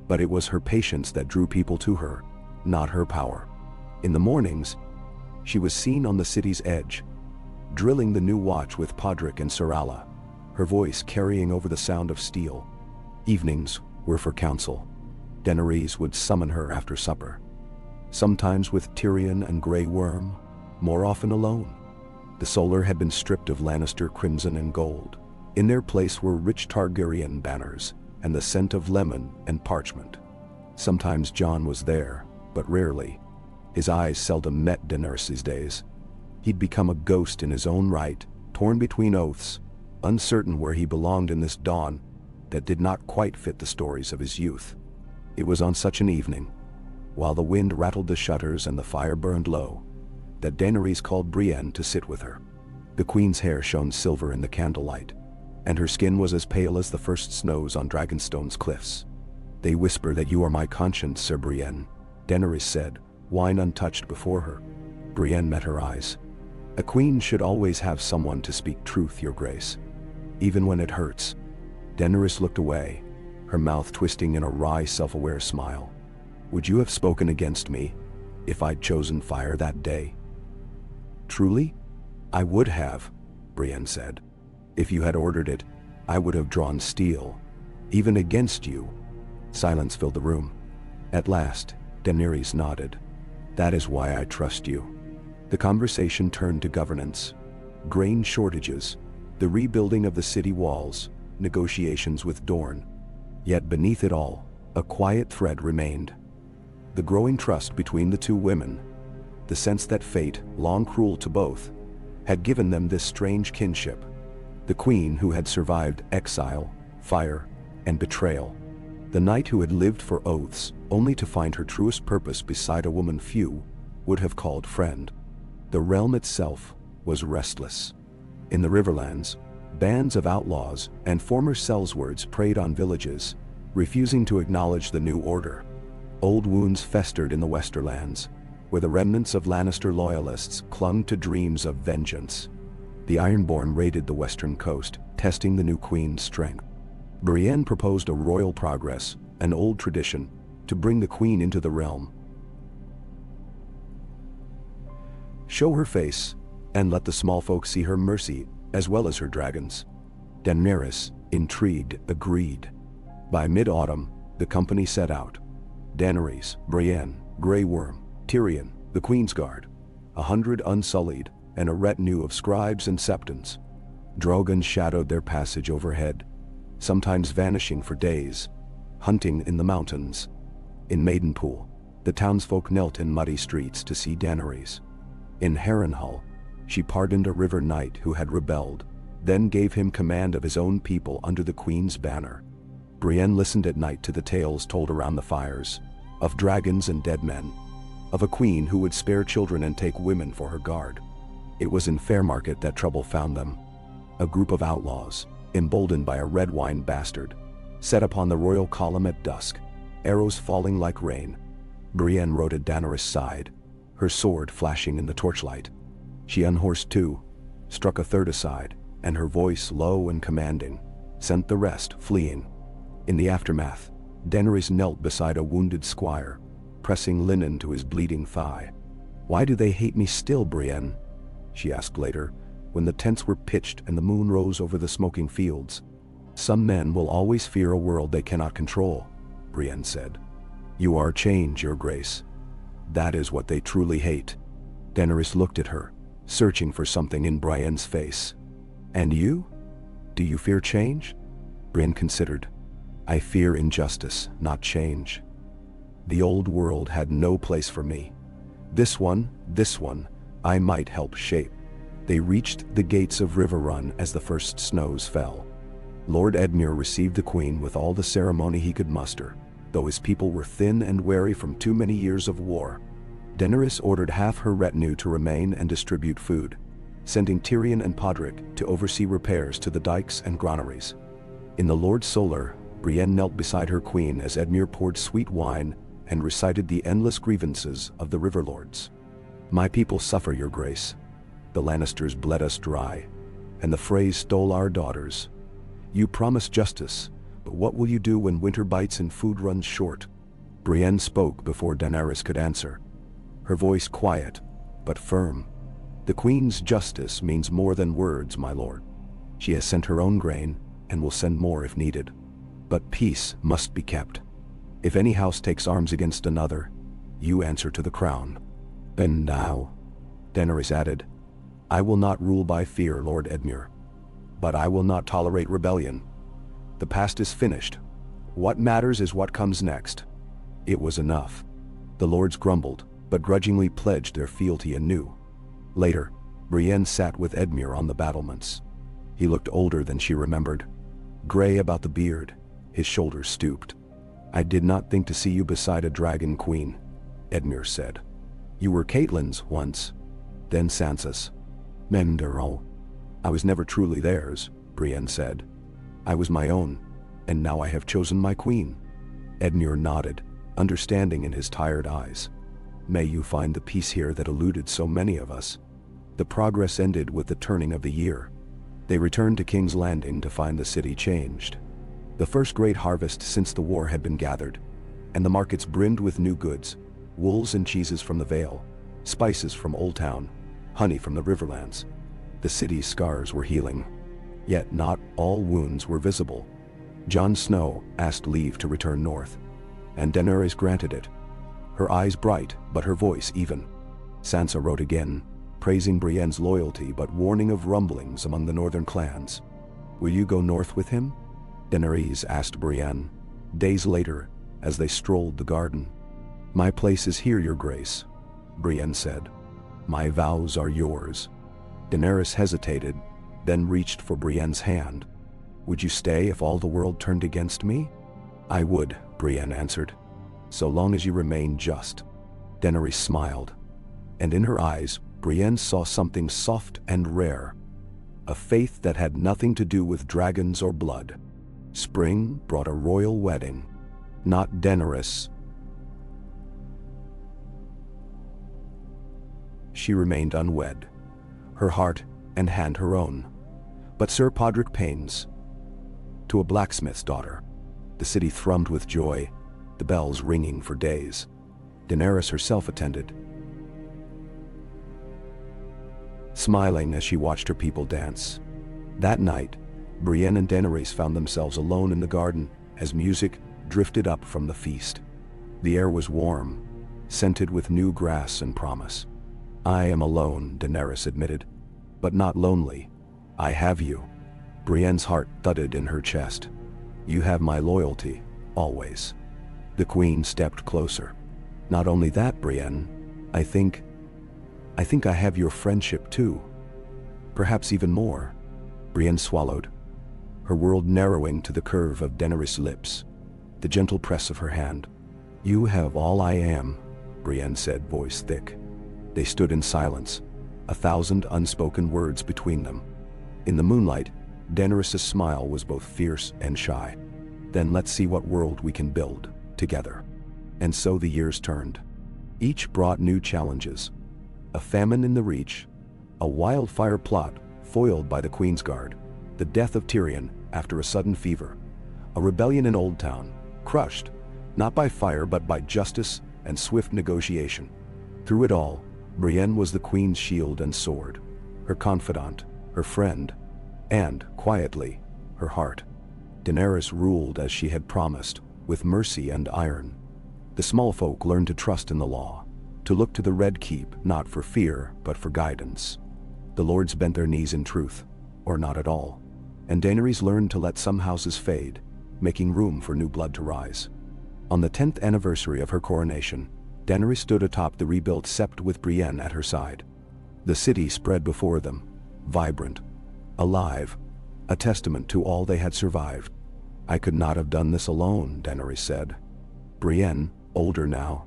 But it was her patience that drew people to her, not her power. In the mornings, she was seen on the city's edge, drilling the new watch with Podrick and Serala, her voice carrying over the sound of steel. Evenings were for counsel. Daenerys would summon her after supper, sometimes with Tyrion and Grey Worm, more often alone. The solar had been stripped of Lannister crimson and gold. In their place were rich Targaryen banners and the scent of lemon and parchment. Sometimes Jon was there, but rarely. His eyes seldom met Daenerys these days. He'd become a ghost in his own right, torn between oaths, uncertain where he belonged in this dawn that did not quite fit the stories of his youth. It was on such an evening, while the wind rattled the shutters and the fire burned low, that Daenerys called Brienne to sit with her. The Queen's hair shone silver in the candlelight, and her skin was as pale as the first snows on Dragonstone's cliffs. "They whisper that you are my conscience, Sir Brienne," Daenerys said, wine untouched before her. Brienne met her eyes. "A queen should always have someone to speak truth, Your Grace, even when it hurts." Daenerys looked away, her mouth twisting in a wry, self-aware smile. "Would you have spoken against me if I'd chosen fire that day?" "Truly? I would have," Brienne said. "If you had ordered it, I would have drawn steel, even against you." Silence filled the room. At last, Daenerys nodded. "That is why I trust you." The conversation turned to governance, grain shortages, the rebuilding of the city walls, negotiations with Dorne. Yet beneath it all, a quiet thread remained. The growing trust between the two women, the sense that fate, long cruel to both, had given them this strange kinship. The queen who had survived exile, fire, and betrayal. The knight who had lived for oaths, only to find her truest purpose beside a woman few would have called friend. The realm itself was restless. In the Riverlands, bands of outlaws and former sellswords preyed on villages, refusing to acknowledge the new order. Old wounds festered in the Westerlands, where the remnants of Lannister loyalists clung to dreams of vengeance. The Ironborn raided the western coast, testing the new queen's strength. Brienne proposed a royal progress, an old tradition, to bring the queen into the realm. Show her face, and let the small folk see her mercy, as well as her dragons. Daenerys, intrigued, agreed. By mid-autumn, the company set out. Daenerys, Brienne, Grey Worm, Tyrion, the Queen's Guard, 100 unsullied, and a retinue of scribes and septons. Drogon shadowed their passage overhead, sometimes vanishing for days, hunting in the mountains. In Maidenpool, the townsfolk knelt in muddy streets to see Daenerys. In Harrenhal, she pardoned a river knight who had rebelled, then gave him command of his own people under the Queen's banner. Brienne listened at night to the tales told around the fires, of dragons and dead men, of a queen who would spare children and take women for her guard. It was in Fairmarket that trouble found them. A group of outlaws, emboldened by a red wine bastard, set upon the royal column at dusk, arrows falling like rain. Brienne rode at Daenerys' side, her sword flashing in the torchlight. She unhorsed too, struck a third aside, and her voice, low and commanding, sent the rest fleeing. In the aftermath, Daenerys knelt beside a wounded squire, pressing linen to his bleeding thigh. "Why do they hate me still, Brienne?" she asked later, when the tents were pitched and the moon rose over the smoking fields. "Some men will always fear a world they cannot control," Brienne said. "You are change, your grace. That is what they truly hate." Daenerys looked at her, searching for something in Brienne's face. "And you? Do you fear change?" Brienne considered. "I fear injustice, not change. The old world had no place for me. This one, I might help shape." They reached the gates of Riverrun as the first snows fell. Lord Edmure received the queen with all the ceremony he could muster, though his people were thin and weary from too many years of war. Daenerys ordered half her retinue to remain and distribute food, sending Tyrion and Podrick to oversee repairs to the dikes and granaries. In the Lord Solar, Brienne knelt beside her queen as Edmure poured sweet wine and recited the endless grievances of the river lords. "My people suffer, your grace. The Lannisters bled us dry, and the Freys stole our daughters. You promised justice, but what will you do when winter bites and food runs short?" Brienne spoke before Daenerys could answer, her voice quiet, but firm. "The Queen's justice means more than words, my lord. She has sent her own grain, and will send more if needed. But peace must be kept. If any house takes arms against another, you answer to the crown." "And now," Daenerys added, "I will not rule by fear, Lord Edmure. But I will not tolerate rebellion. The past is finished. What matters is what comes next." It was enough. The lords grumbled, but grudgingly pledged their fealty anew. Later, Brienne sat with Edmure on the battlements. He looked older than she remembered, gray about the beard, his shoulders stooped. "I did not think to see you beside a dragon queen," Edmure said. "You were Catelyn's once, then Sansa's. Menderol. I was never truly theirs," Brienne said. "I was my own, and now I have chosen my queen." Edmure nodded, understanding in his tired eyes. "May you find the peace here that eluded so many of us." The progress ended with the turning of the year. They returned to King's Landing to find the city changed. The first great harvest since the war had been gathered, and the markets brimmed with new goods, wools and cheeses from the Vale, spices from Old Town, honey from the Riverlands. The city's scars were healing, yet not all wounds were visible. Jon Snow asked leave to return north, and Daenerys granted it, her eyes bright but her voice even. Sansa wrote again, praising Brienne's loyalty but warning of rumblings among the northern clans. "Will you go north with him?" Daenerys asked Brienne, days later, as they strolled the garden. My place is here, your grace, Brienne said. My vows are yours. Daenerys hesitated, then reached for Brienne's hand. Would you stay if all the world turned against me? I would, Brienne answered, so long as you remain just. Daenerys smiled, and in her eyes, Brienne saw something soft and rare, a faith that had nothing to do with dragons or blood. Spring brought a royal wedding, not Daenerys. She remained unwed, her heart and hand her own. But Sir Podrick Payne's, to a blacksmith's daughter. The city thrummed with joy, the bells ringing for days. Daenerys herself attended, smiling as she watched her people dance. That night, Brienne and Daenerys found themselves alone in the garden as music drifted up from the feast. The air was warm, scented with new grass and promise. I am alone, Daenerys admitted, but not lonely. I have you. Brienne's heart thudded in her chest. You have my loyalty, always. The queen stepped closer. Not only that, Brienne, I think I have your friendship too. Perhaps even more. Brienne swallowed, her world narrowing to the curve of Daenerys' lips, the gentle press of her hand. You have all I am, Brienne said, voice thick. They stood in silence, 1,000 unspoken words between them. In the moonlight, Daenerys' smile was both fierce and shy. Then let's see what world we can build, together. And so the years turned. Each brought new challenges. A famine in the Reach, a wildfire plot foiled by the Queen's Guard, the death of Tyrion after a sudden fever, a rebellion in Old Town, crushed, not by fire but by justice and swift negotiation. Through it all, Brienne was the Queen's shield and sword, her confidant, her friend, and, quietly, her heart. Daenerys ruled as she had promised, with mercy and iron. The small folk learned to trust in the law, to look to the Red Keep not for fear but for guidance. The lords bent their knees in truth, or not at all, and Daenerys learned to let some houses fade, making room for new blood to rise. On the 10th anniversary of her coronation, Daenerys stood atop the rebuilt sept with Brienne at her side. The city spread before them, vibrant, alive, a testament to all they had survived. I could not have done this alone, Daenerys said. Brienne, older now,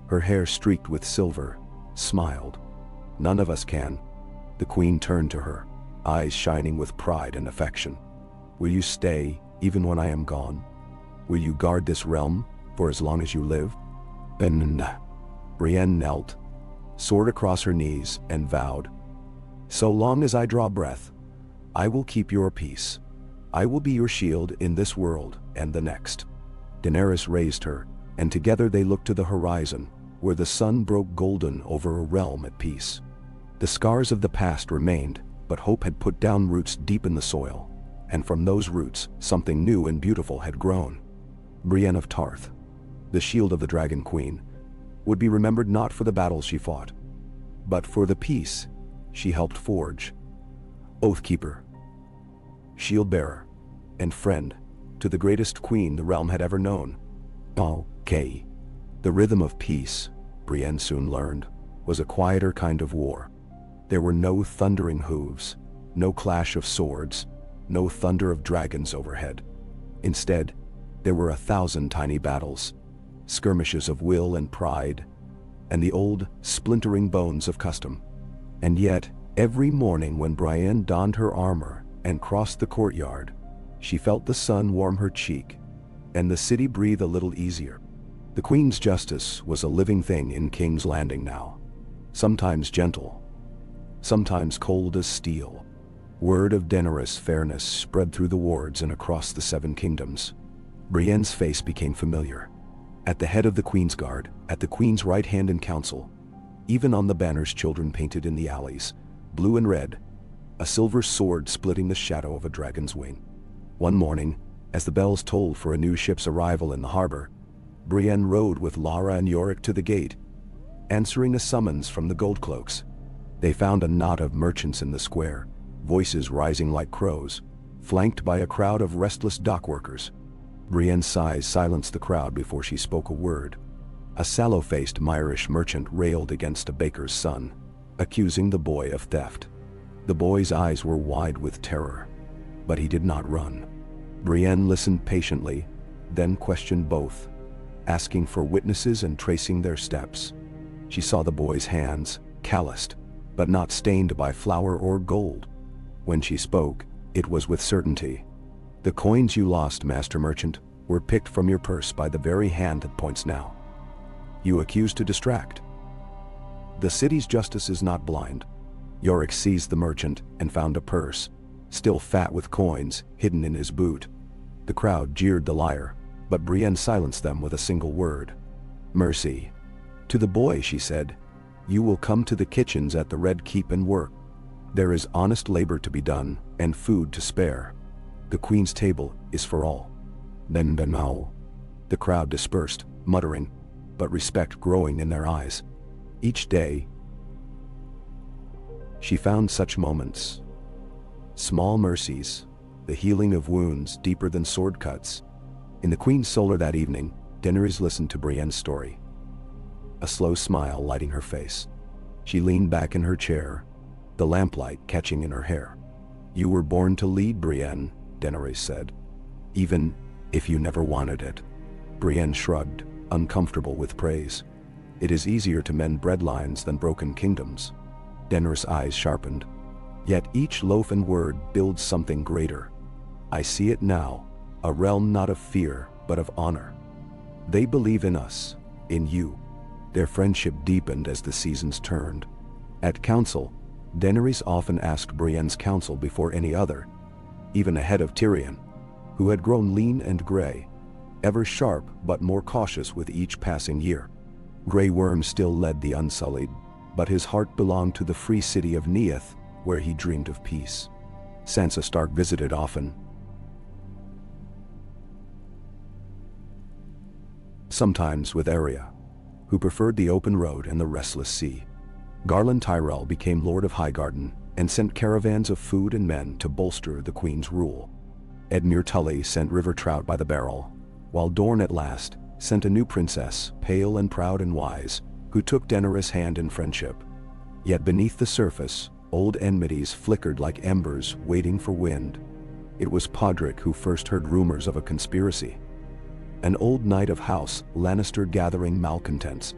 her hair streaked with silver, smiled. None of us can. The Queen turned to her, eyes shining with pride and affection. Will you stay, even when I am gone? Will you guard this realm, for as long as you live? And Brienne knelt, sword across her knees, and vowed, so long as I draw breath, I will keep your peace. I will be your shield in this world and the next. Daenerys raised her, and together they looked to the horizon, where the sun broke golden over a realm at peace. The scars of the past remained, but hope had put down roots deep in the soil, and from those roots something new and beautiful had grown. Brienne of Tarth, the shield of the Dragon Queen, would be remembered not for the battles she fought, but for the peace she helped forge. Oathkeeper, shield-bearer, and friend to the greatest queen the realm had ever known. Okay. The rhythm of peace, Brienne soon learned, was a quieter kind of war. There were no thundering hooves, no clash of swords, no thunder of dragons overhead. Instead, there were 1,000 tiny battles, skirmishes of will and pride, and the old, splintering bones of custom. And yet, every morning when Brienne donned her armor and crossed the courtyard, she felt the sun warm her cheek, and the city breathe a little easier. The Queen's justice was a living thing in King's Landing now, sometimes gentle, sometimes cold as steel. Word of Daenerys' fairness spread through the wards and across the 7 kingdoms. Brienne's face became familiar. At the head of the Queen's Guard, at the Queen's right hand in council, even on the banners children painted in the alleys, blue and red, a silver sword splitting the shadow of a dragon's wing. One morning, as the bells tolled for a new ship's arrival in the harbor, Brienne rode with Lara and Yorick to the gate, answering a summons from the Goldcloaks. They found a knot of merchants in the square, voices rising like crows, flanked by a crowd of restless dockworkers. Brienne's sighs silenced the crowd before she spoke a word. A sallow-faced Myrish merchant railed against a baker's son, accusing the boy of theft. The boy's eyes were wide with terror, but he did not run. Brienne listened patiently, then questioned both, asking for witnesses and tracing their steps. She saw the boy's hands, calloused, but not stained by flour or gold. When she spoke, it was with certainty. "The coins you lost, Master Merchant, were picked from your purse by the very hand that points now. You accuse to distract. The city's justice is not blind." Yorick seized the merchant and found a purse, still fat with coins, hidden in his boot. The crowd jeered the liar, but Brienne silenced them with a single word: mercy. To the boy she said, "You will come to the kitchens at the Red Keep and work. There is honest labor to be done, and food to spare. The Queen's table is for all." Then Benmao. The crowd dispersed, muttering, but respect growing in their eyes. Each day, she found such moments. Small mercies, the healing of wounds deeper than sword cuts. In the Queen's solar that evening, Daenerys listened to Brienne's story, a slow smile lighting her face. She leaned back in her chair, the lamplight catching in her hair. "You were born to lead, Brienne," Daenerys said, "even if you never wanted it." Brienne shrugged, uncomfortable with praise. "It is easier to mend breadlines than broken kingdoms." Daenerys' eyes sharpened. "Yet each loaf and word builds something greater. I see it now, a realm not of fear, but of honor. They believe in us, in you." Their friendship deepened as the seasons turned. At council, Daenerys often asked Brienne's counsel before any other, even ahead of Tyrion, who had grown lean and gray, ever sharp but more cautious with each passing year. Grey Worm still led the Unsullied, but his heart belonged to the free city of Neath, where he dreamed of peace. Sansa Stark visited often, sometimes with Arya, who preferred the open road and the restless sea. Garland Tyrell became Lord of Highgarden and sent caravans of food and men to bolster the Queen's rule. Edmure Tully sent river trout by the barrel, while Dorne at last sent a new princess, pale and proud and wise, who took Daenerys' hand in friendship. Yet beneath the surface, old enmities flickered like embers waiting for wind. It was Podrick who first heard rumors of a conspiracy. An old knight of House Lannister gathering malcontents,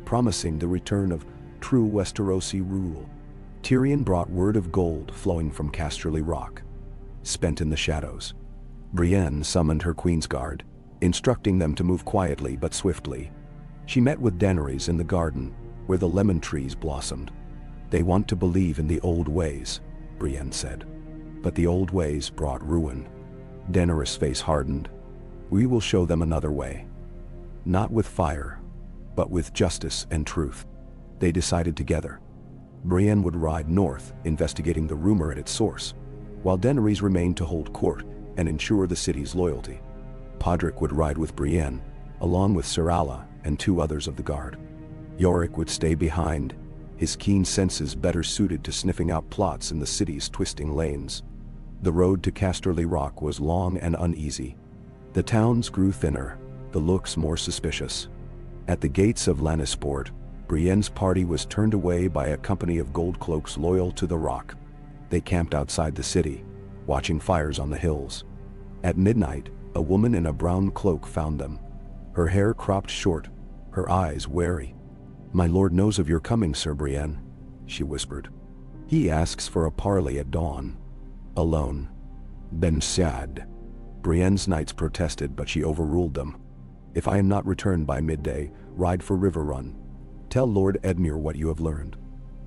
promising the return of true Westerosi rule. Tyrion brought word of gold flowing from Casterly Rock. Spent in the shadows, Brienne summoned her Queen's Guard, instructing them to move quietly but swiftly. She met with Daenerys in the garden, where the lemon trees blossomed. "They want to believe in the old ways," Brienne said. "But the old ways brought ruin." Daenerys' face hardened. "We will show them another way. Not with fire, but with justice and truth." They decided together. Brienne would ride north, investigating the rumor at its source, while Daenerys remained to hold court and ensure the city's loyalty. Podrick would ride with Brienne, along with Sir Alla and 2 others of the guard. Yorick would stay behind, his keen senses better suited to sniffing out plots in the city's twisting lanes. The road to Casterly Rock was long and uneasy. The towns grew thinner, the looks more suspicious. At the gates of Lannisport, Brienne's party was turned away by a company of gold cloaks loyal to the Rock. They camped outside the city, watching fires on the hills. At midnight, a woman in a brown cloak found them, her hair cropped short, her eyes wary. "My lord knows of your coming, Sir Brienne," she whispered. "He asks for a parley at dawn. Alone." "Ben Saad." Brienne's knights protested, but she overruled them. "If I am not returned by midday, ride for River Run. Tell Lord Edmure what you have learned."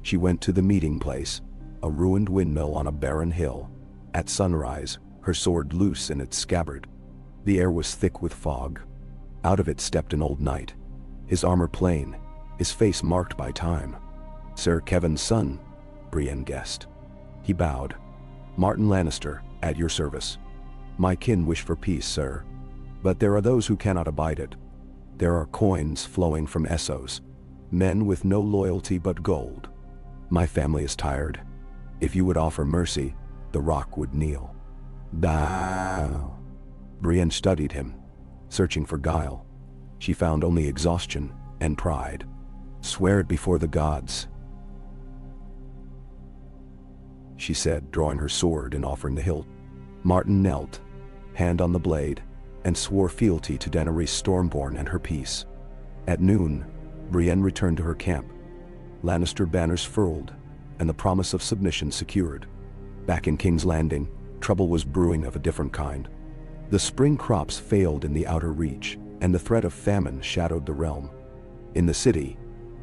She went to the meeting place, a ruined windmill on a barren hill. At sunrise, her sword loose in its scabbard. The air was thick with fog. Out of it stepped an old knight, his armor plain, his face marked by time. "Sir Kevin's son," Brienne guessed. He bowed. "Martin Lannister, at your service. My kin wish for peace, sir. But there are those who cannot abide it. There are coins flowing from Essos, men with no loyalty but gold. My family is tired. If you would offer mercy, the Rock would kneel." "Bow." Brienne studied him, searching for guile. She found only exhaustion, and pride. "Swear it before the gods," she said, drawing her sword and offering the hilt. Martin knelt, hand on the blade, and swore fealty to Daenerys Stormborn and her peace. At noon, Brienne returned to her camp, Lannister banners furled, and the promise of submission secured. Back in King's Landing, trouble was brewing of a different kind. The spring crops failed in the outer reach, and the threat of famine shadowed the realm. In the city,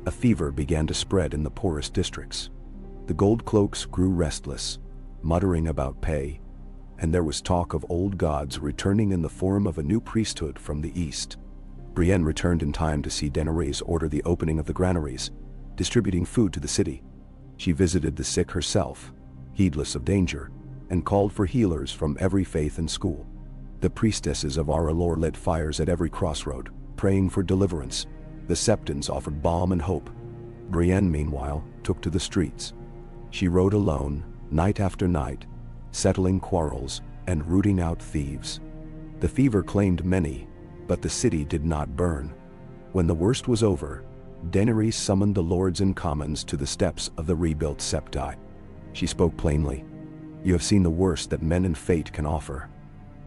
a fever began to spread in the poorest districts. The gold cloaks grew restless, muttering about pay, and there was talk of old gods returning in the form of a new priesthood from the east. Brienne returned in time to see Daenerys order the opening of the granaries, distributing food to the city. She visited the sick herself, heedless of danger, and called for healers from every faith and school. The priestesses of Aralor lit fires at every crossroad, praying for deliverance. The Septons offered balm and hope. Brienne, meanwhile, took to the streets. She rode alone, night after night, settling quarrels and rooting out thieves. The fever claimed many, but the city did not burn. When the worst was over, Daenerys summoned the lords and commons to the steps of the rebuilt Septi. She spoke plainly. "You have seen the worst that men and fate can offer.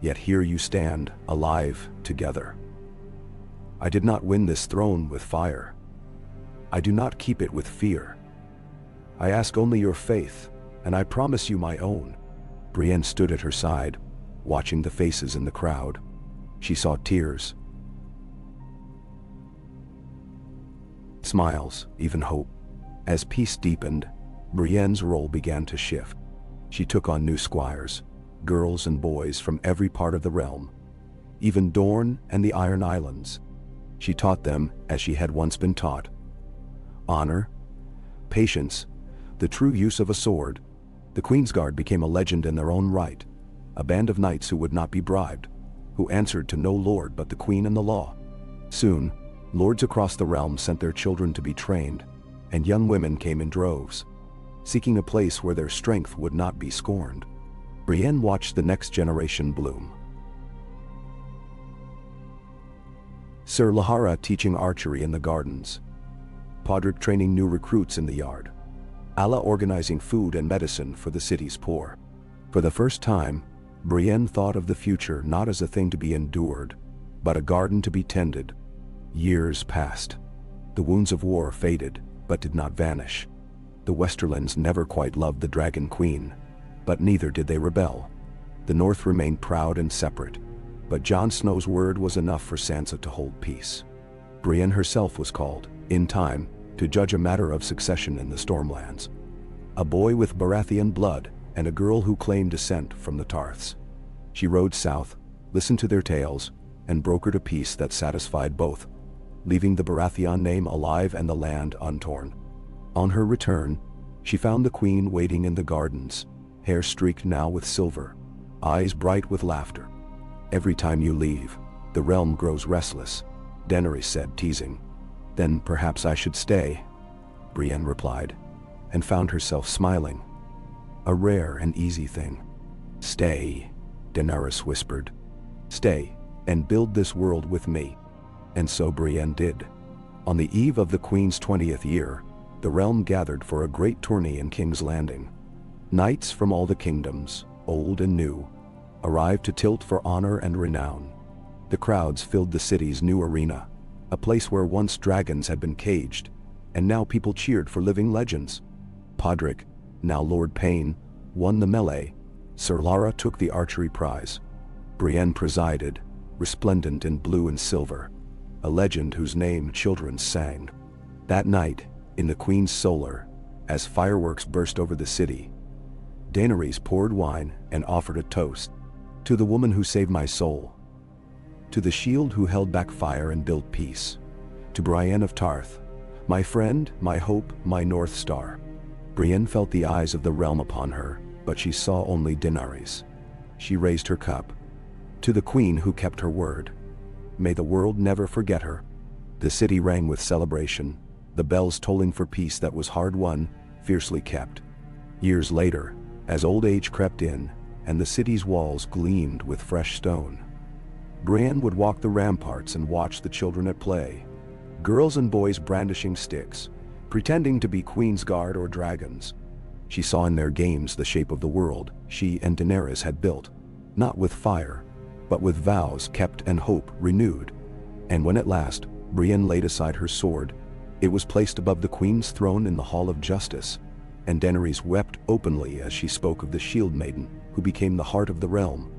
Yet here you stand, alive, together. I did not win this throne with fire. I do not keep it with fear. I ask only your faith, and I promise you my own." Brienne stood at her side, watching the faces in the crowd. She saw tears, smiles, even hope. As peace deepened, Brienne's role began to shift. She took on new squires, girls and boys from every part of the realm, even Dorne and the Iron Islands. She taught them as she had once been taught: honor, patience, the true use of a sword. The Queensguard became a legend in their own right, a band of knights who would not be bribed, who answered to no lord but the Queen and the law. Soon, lords across the realm sent their children to be trained, and young women came in droves, seeking a place where their strength would not be scorned. Brienne watched the next generation bloom. Sir Lahara teaching archery in the gardens, Podrick training new recruits in the yard, Alla organizing food and medicine for the city's poor. For the first time, Brienne thought of the future not as a thing to be endured, but a garden to be tended. Years passed. The wounds of war faded, but did not vanish. The Westerlands never quite loved the Dragon Queen, but neither did they rebel. The North remained proud and separate, but Jon Snow's word was enough for Sansa to hold peace. Brienne herself was called, in time, to judge a matter of succession in the Stormlands. A boy with Baratheon blood and a girl who claimed descent from the Tarths. She rode south, listened to their tales, and brokered a peace that satisfied both, leaving the Baratheon name alive and the land untorn. On her return, she found the Queen waiting in the gardens, hair streaked now with silver, eyes bright with laughter. "Every time you leave, the realm grows restless," Daenerys said, teasing. "Then perhaps I should stay," Brienne replied, and found herself smiling. A rare and easy thing. "Stay," Daenerys whispered. "Stay, and build this world with me." And so Brienne did. On the eve of the Queen's 20th year, the realm gathered for a great tourney in King's Landing. Knights from all the kingdoms, old and new, arrived to tilt for honor and renown. The crowds filled the city's new arena, a place where once dragons had been caged, and now people cheered for living legends. Podrick, now Lord Payne, won the melee. Sir Lara took the archery prize. Brienne presided, resplendent in blue and silver, a legend whose name children sang. That night, in the Queen's solar, as fireworks burst over the city, Daenerys poured wine and offered a toast. "To the woman who saved my soul. To the shield who held back fire and built peace. To Brienne of Tarth, my friend, my hope, my North Star." Brienne felt the eyes of the realm upon her, but she saw only Daenerys. She raised her cup. "To the Queen who kept her word. May the world never forget her." The city rang with celebration, the bells tolling for peace that was hard won, fiercely kept. Years later, as old age crept in, and the city's walls gleamed with fresh stone, Brienne would walk the ramparts and watch the children at play. girls and boys brandishing sticks, pretending to be Queen's Guard or dragons. She saw in their games the shape of the world she and Daenerys had built, not with fire, but with vows kept and hope renewed. And when at last Brienne laid aside her sword, it was placed above the Queen's throne in the Hall of Justice, and Daenerys wept openly as she spoke of the Shield Maiden who became the heart of the realm.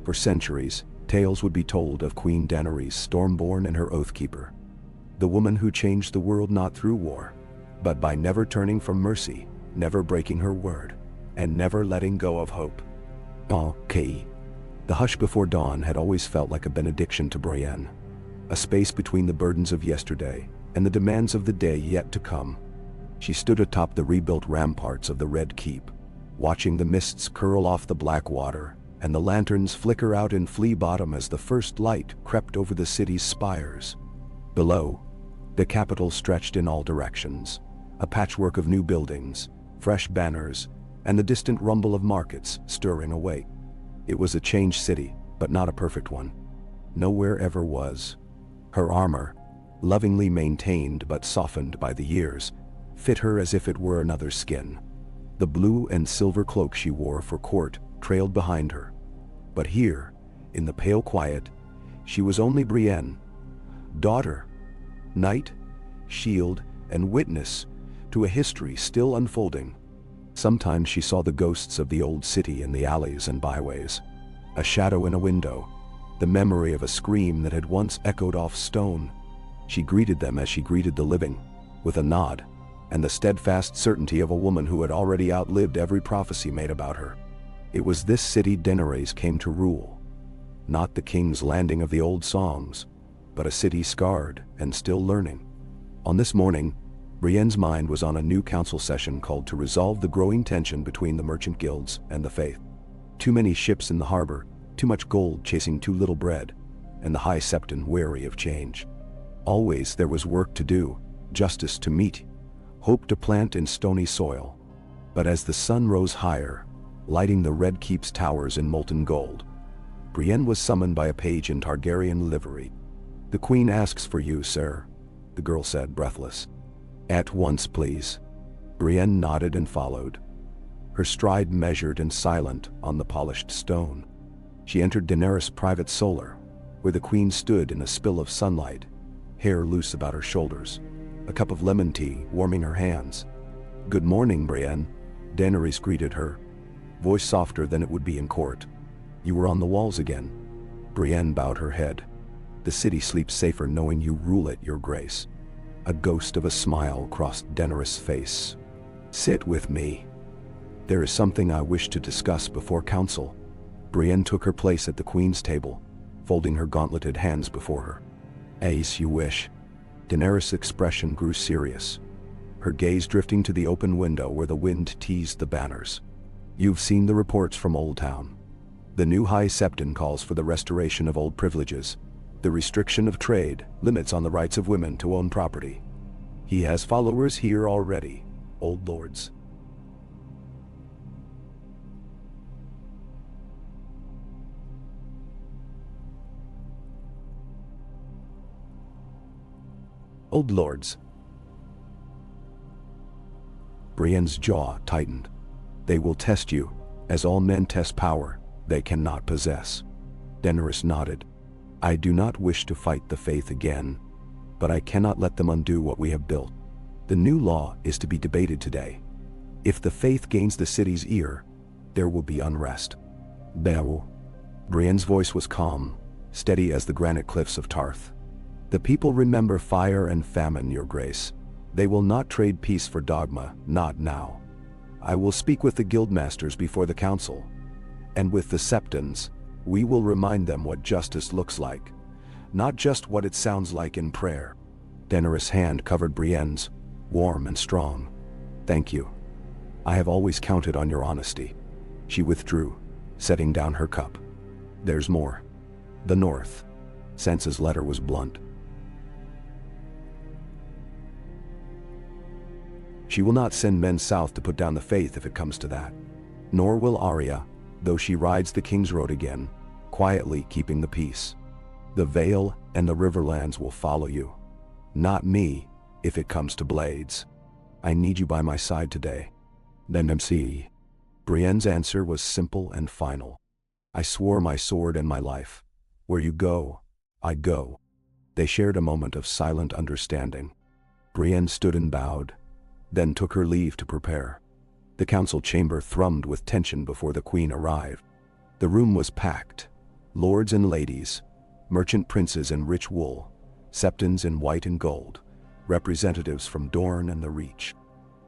For centuries, tales would be told of Queen Daenerys, Stormborn and her Oathkeeper, the woman who changed the world not through war, but by never turning from mercy, never breaking her word, and never letting go of hope. Okay. The hush before dawn had always felt like a benediction to Brienne, a space between the burdens of yesterday and the demands of the day yet to come. She stood atop the rebuilt ramparts of the Red Keep, watching the mists curl off the black water and the lanterns flicker out in Flea Bottom as the first light crept over the city's spires. Below, the capital stretched in all directions, a patchwork of new buildings, fresh banners, and the distant rumble of markets stirring away. It was a changed city, but not a perfect one. Nowhere ever was. Her armor, lovingly maintained but softened by the years, fit her as if it were another skin. The blue and silver cloak she wore for court trailed behind her. But here, in the pale quiet, she was only Brienne, daughter, knight, shield, and witness to a history still unfolding. Sometimes she saw the ghosts of the old city in the alleys and byways, a shadow in a window, the memory of a scream that had once echoed off stone. She greeted them as she greeted the living, with a nod, and the steadfast certainty of a woman who had already outlived every prophecy made about her. It was this city Daenerys came to rule, not the King's Landing of the old songs, but a city scarred and still learning. On this morning, Brienne's mind was on a new council session called to resolve the growing tension between the merchant guilds and the faith. Too many ships in the harbor, too much gold chasing too little bread, and the High Septon wary of change. Always there was work to do, justice to meet, hope to plant in stony soil. But as the sun rose higher, lighting the Red Keep's towers in molten gold, Brienne was summoned by a page in Targaryen livery. "The Queen asks for you, sir," the girl said, breathless. "At once, please." Brienne nodded and followed, her stride measured and silent on the polished stone. She entered Daenerys' private solar, where the Queen stood in a spill of sunlight, hair loose about her shoulders, a cup of lemon tea warming her hands. "Good morning, Brienne," Daenerys greeted her, voice softer than it would be in court. "You were on the walls again." Brienne bowed her head. "The city sleeps safer knowing you rule it, your grace." A ghost of a smile crossed Daenerys' face. "Sit with me. There is something I wish to discuss before council." Brienne took her place at the Queen's table, folding her gauntleted hands before her. "As you wish." Daenerys' expression grew serious, her gaze drifting to the open window where the wind teased the banners. "You've seen the reports from Old Town. The new High Septon calls for the restoration of old privileges, the restriction of trade, limits on the rights of women to own property. He has followers here already, old lords." Old lords. Brienne's jaw tightened. "They will test you, as all men test power they cannot possess." Daenerys nodded. "I do not wish to fight the faith again, but I cannot let them undo what we have built. The new law is to be debated today. If the faith gains the city's ear, there will be unrest." "Beau." Brienne's voice was calm, steady as the granite cliffs of Tarth. "The people remember fire and famine, your grace. They will not trade peace for dogma, not now. I will speak with the guildmasters before the council, and with the Septons. We will remind them what justice looks like, not just what it sounds like in prayer." Daenerys' hand covered Brienne's, warm and strong. "Thank you. I have always counted on your honesty." She withdrew, setting down her cup. "There's more. The North." Sansa's letter was blunt. "She will not send men south to put down the faith if it comes to that. Nor will Arya, though she rides the King's Road again, quietly keeping the peace. The Vale and the Riverlands will follow you. Not me, if it comes to blades. I need you by my side today. Then MC. Brienne's answer was simple and final. I swore my sword and my life. Where you go, I go. They shared a moment of silent understanding. Brienne stood and bowed, then took her leave to prepare. The council chamber thrummed with tension before the queen arrived. The room was packed. Lords and ladies, merchant princes in rich wool, septons in white and gold, representatives from Dorne and the Reach.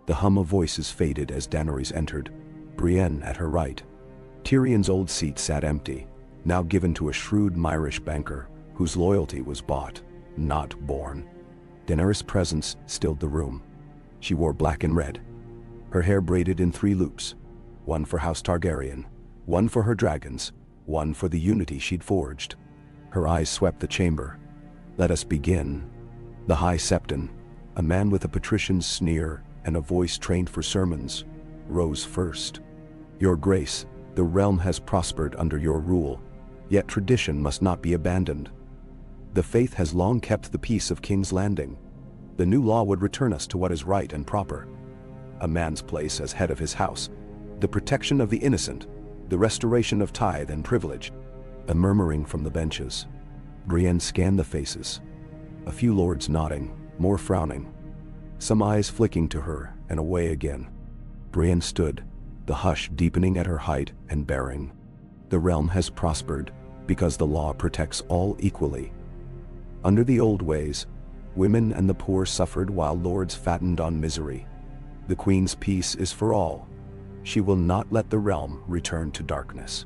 The hum of voices faded as Daenerys entered, Brienne at her right. Tyrion's old seat sat empty, now given to a shrewd Myrish banker whose loyalty was bought, not born. Daenerys' presence stilled the room. She wore black and red, her hair braided in 3 loops, one for House Targaryen, one for her dragons, one for the unity she'd forged. Her eyes swept the chamber. Let us begin. The High Septon, a man with a patrician's sneer and a voice trained for sermons, rose first. Your Grace, the realm has prospered under your rule, yet tradition must not be abandoned. The faith has long kept the peace of King's Landing. The new law would return us to what is right and proper. A man's place as head of his house, the protection of the innocent, the restoration of tithe and privilege. A murmuring from the benches. Brienne scanned the faces. A few lords nodding, more frowning. Some eyes flicking to her and away again. Brienne stood, the hush deepening at her height and bearing. The realm has prospered because the law protects all equally. Under the old ways, women and the poor suffered while lords fattened on misery. The queen's peace is for all. She will not let the realm return to darkness.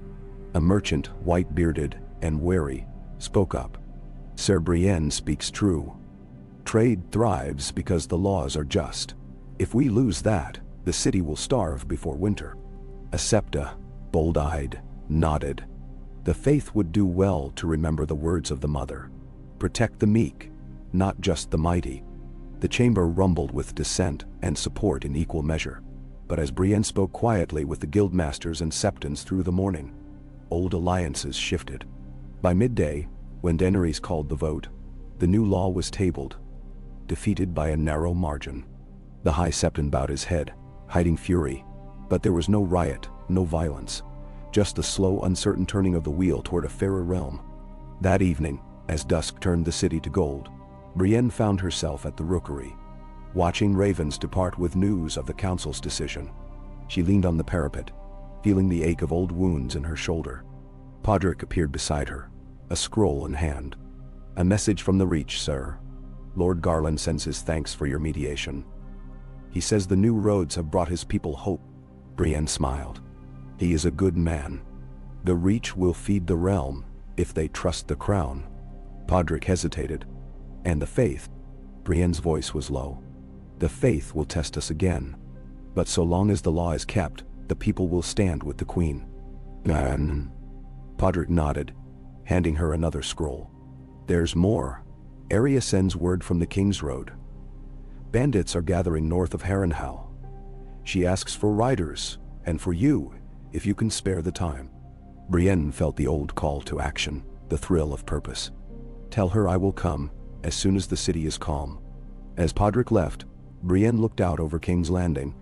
A merchant, white-bearded and wary, spoke up. Sir Brienne speaks true. Trade thrives because the laws are just. If we lose that, the city will starve before winter. A septa, bold-eyed, nodded. The faith would do well to remember the words of the mother. Protect the meek, not just the mighty. The chamber rumbled with dissent and support in equal measure. But as Brienne spoke quietly with the guildmasters and septons through the morning, old alliances shifted. By midday, when Daenerys called the vote, the new law was tabled, defeated by a narrow margin. The High Septon bowed his head, hiding fury, but there was no riot, no violence, just the slow, uncertain turning of the wheel toward a fairer realm. That evening, as dusk turned the city to gold, Brienne found herself at the rookery, watching ravens depart with news of the council's decision. She leaned on the parapet, feeling the ache of old wounds in her shoulder. Podrick appeared beside her, a scroll in hand. A message from the Reach, sir. Lord Garland sends his thanks for your mediation. He says the new roads have brought his people hope. Brienne smiled. He is a good man. The Reach will feed the realm if they trust the crown. Podrick hesitated. And the faith? Brienne's voice was low. The faith will test us again. But so long as the law is kept, the people will stand with the queen. Podrick nodded, handing her another scroll. There's more. Arya sends word from the King's Road. Bandits are gathering north of Harrenhal. She asks for riders, and for you, if you can spare the time. Brienne felt the old call to action, the thrill of purpose. Tell her I will come, as soon as the city is calm. As Podrick left, Brienne looked out over King's Landing,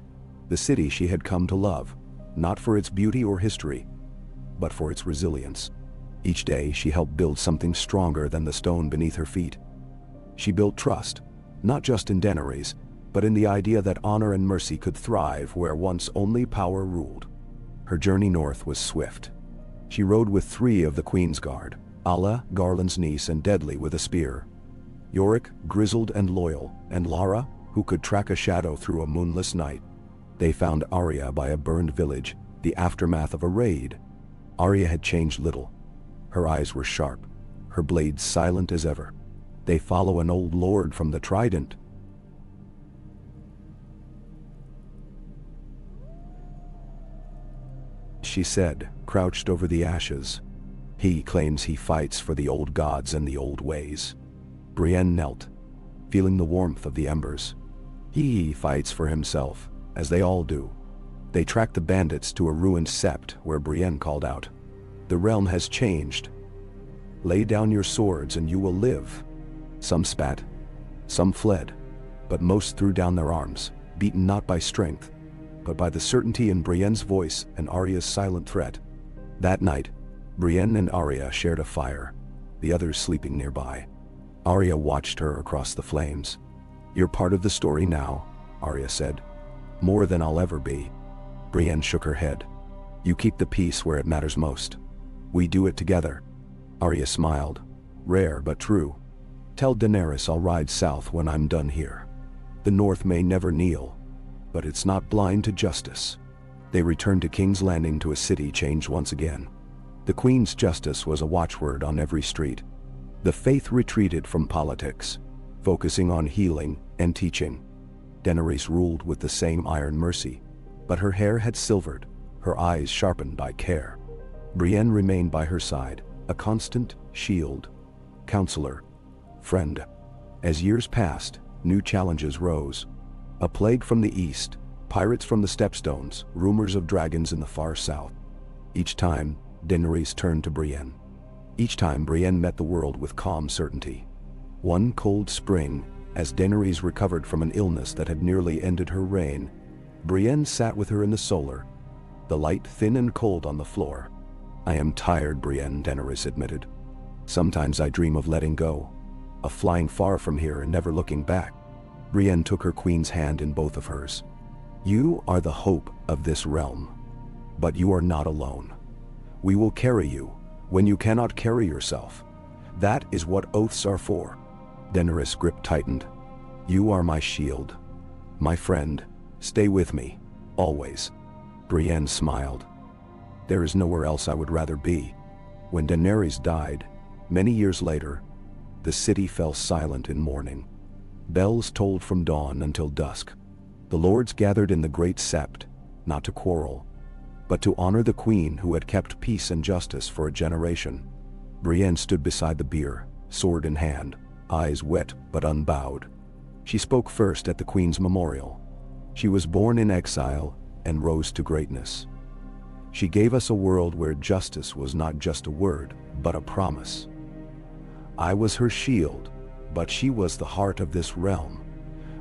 the city she had come to love, not for its beauty or history, but for its resilience. Each day she helped build something stronger than the stone beneath her feet. She built trust, not just in Daenerys, but in the idea that honor and mercy could thrive where once only power ruled. Her journey north was swift. She rode with 3 of the Queen's Guard, Alla, Garland's niece, and Deadly with a spear. Yorick, grizzled and loyal, and Lara, who could track a shadow through a moonless night. They found Arya by a burned village, the aftermath of a raid. Arya had changed little. Her eyes were sharp, her blade silent as ever. They follow an old lord from the Trident. She said, crouched over the ashes. He claims he fights for the old gods and the old ways. Brienne knelt, feeling the warmth of the embers. He fights for himself, as they all do. They tracked the bandits to a ruined sept where Brienne called out, "The realm has changed. Lay down your swords and you will live." Some spat, Some fled, but most threw down their arms, beaten not by strength, but by the certainty in Brienne's voice and Arya's silent threat. That night, Brienne and Arya shared a fire, the others sleeping nearby. Arya watched her across the flames. "You're part of the story now," Arya said. "More than I'll ever be." Brienne shook her head. "You keep the peace where it matters most. We do it together." Arya smiled. "Rare but true. Tell Daenerys I'll ride south when I'm done here. The North may never kneel, but it's not blind to justice." They returned to King's Landing, to a city changed once again. The Queen's justice was a watchword on every street. The faith retreated from politics, focusing on healing and teaching. Daenerys ruled with the same iron mercy, but her hair had silvered, her eyes sharpened by care. Brienne remained by her side, a constant shield, counselor, friend. As years passed, new challenges rose. A plague from the east, pirates from the Stepstones, rumors of dragons in the far south. Each time, Daenerys turned to Brienne. Each time Brienne met the world with calm certainty. One cold spring, as Daenerys recovered from an illness that had nearly ended her reign, Brienne sat with her in the solar, the light thin and cold on the floor. "I am tired, Brienne," Daenerys admitted. "Sometimes I dream of letting go, of flying far from here and never looking back." Brienne took her queen's hand in both of hers. "You are the hope of this realm, but you are not alone. We will carry you when you cannot carry yourself. That is what oaths are for." Daenerys' grip tightened. "You are my shield, my friend. Stay with me, always." Brienne smiled. "There is nowhere else I would rather be." When Daenerys died, many years later, the city fell silent in mourning. Bells tolled from dawn until dusk. The lords gathered in the great sept, not to quarrel, but to honor the queen who had kept peace and justice for a generation. Brienne stood beside the bier, sword in hand, eyes wet but unbowed. She spoke first at the queen's memorial. She was born in exile and rose to greatness. She gave us a world where justice was not just a word, but a promise. I was her shield, but she was the heart of this realm.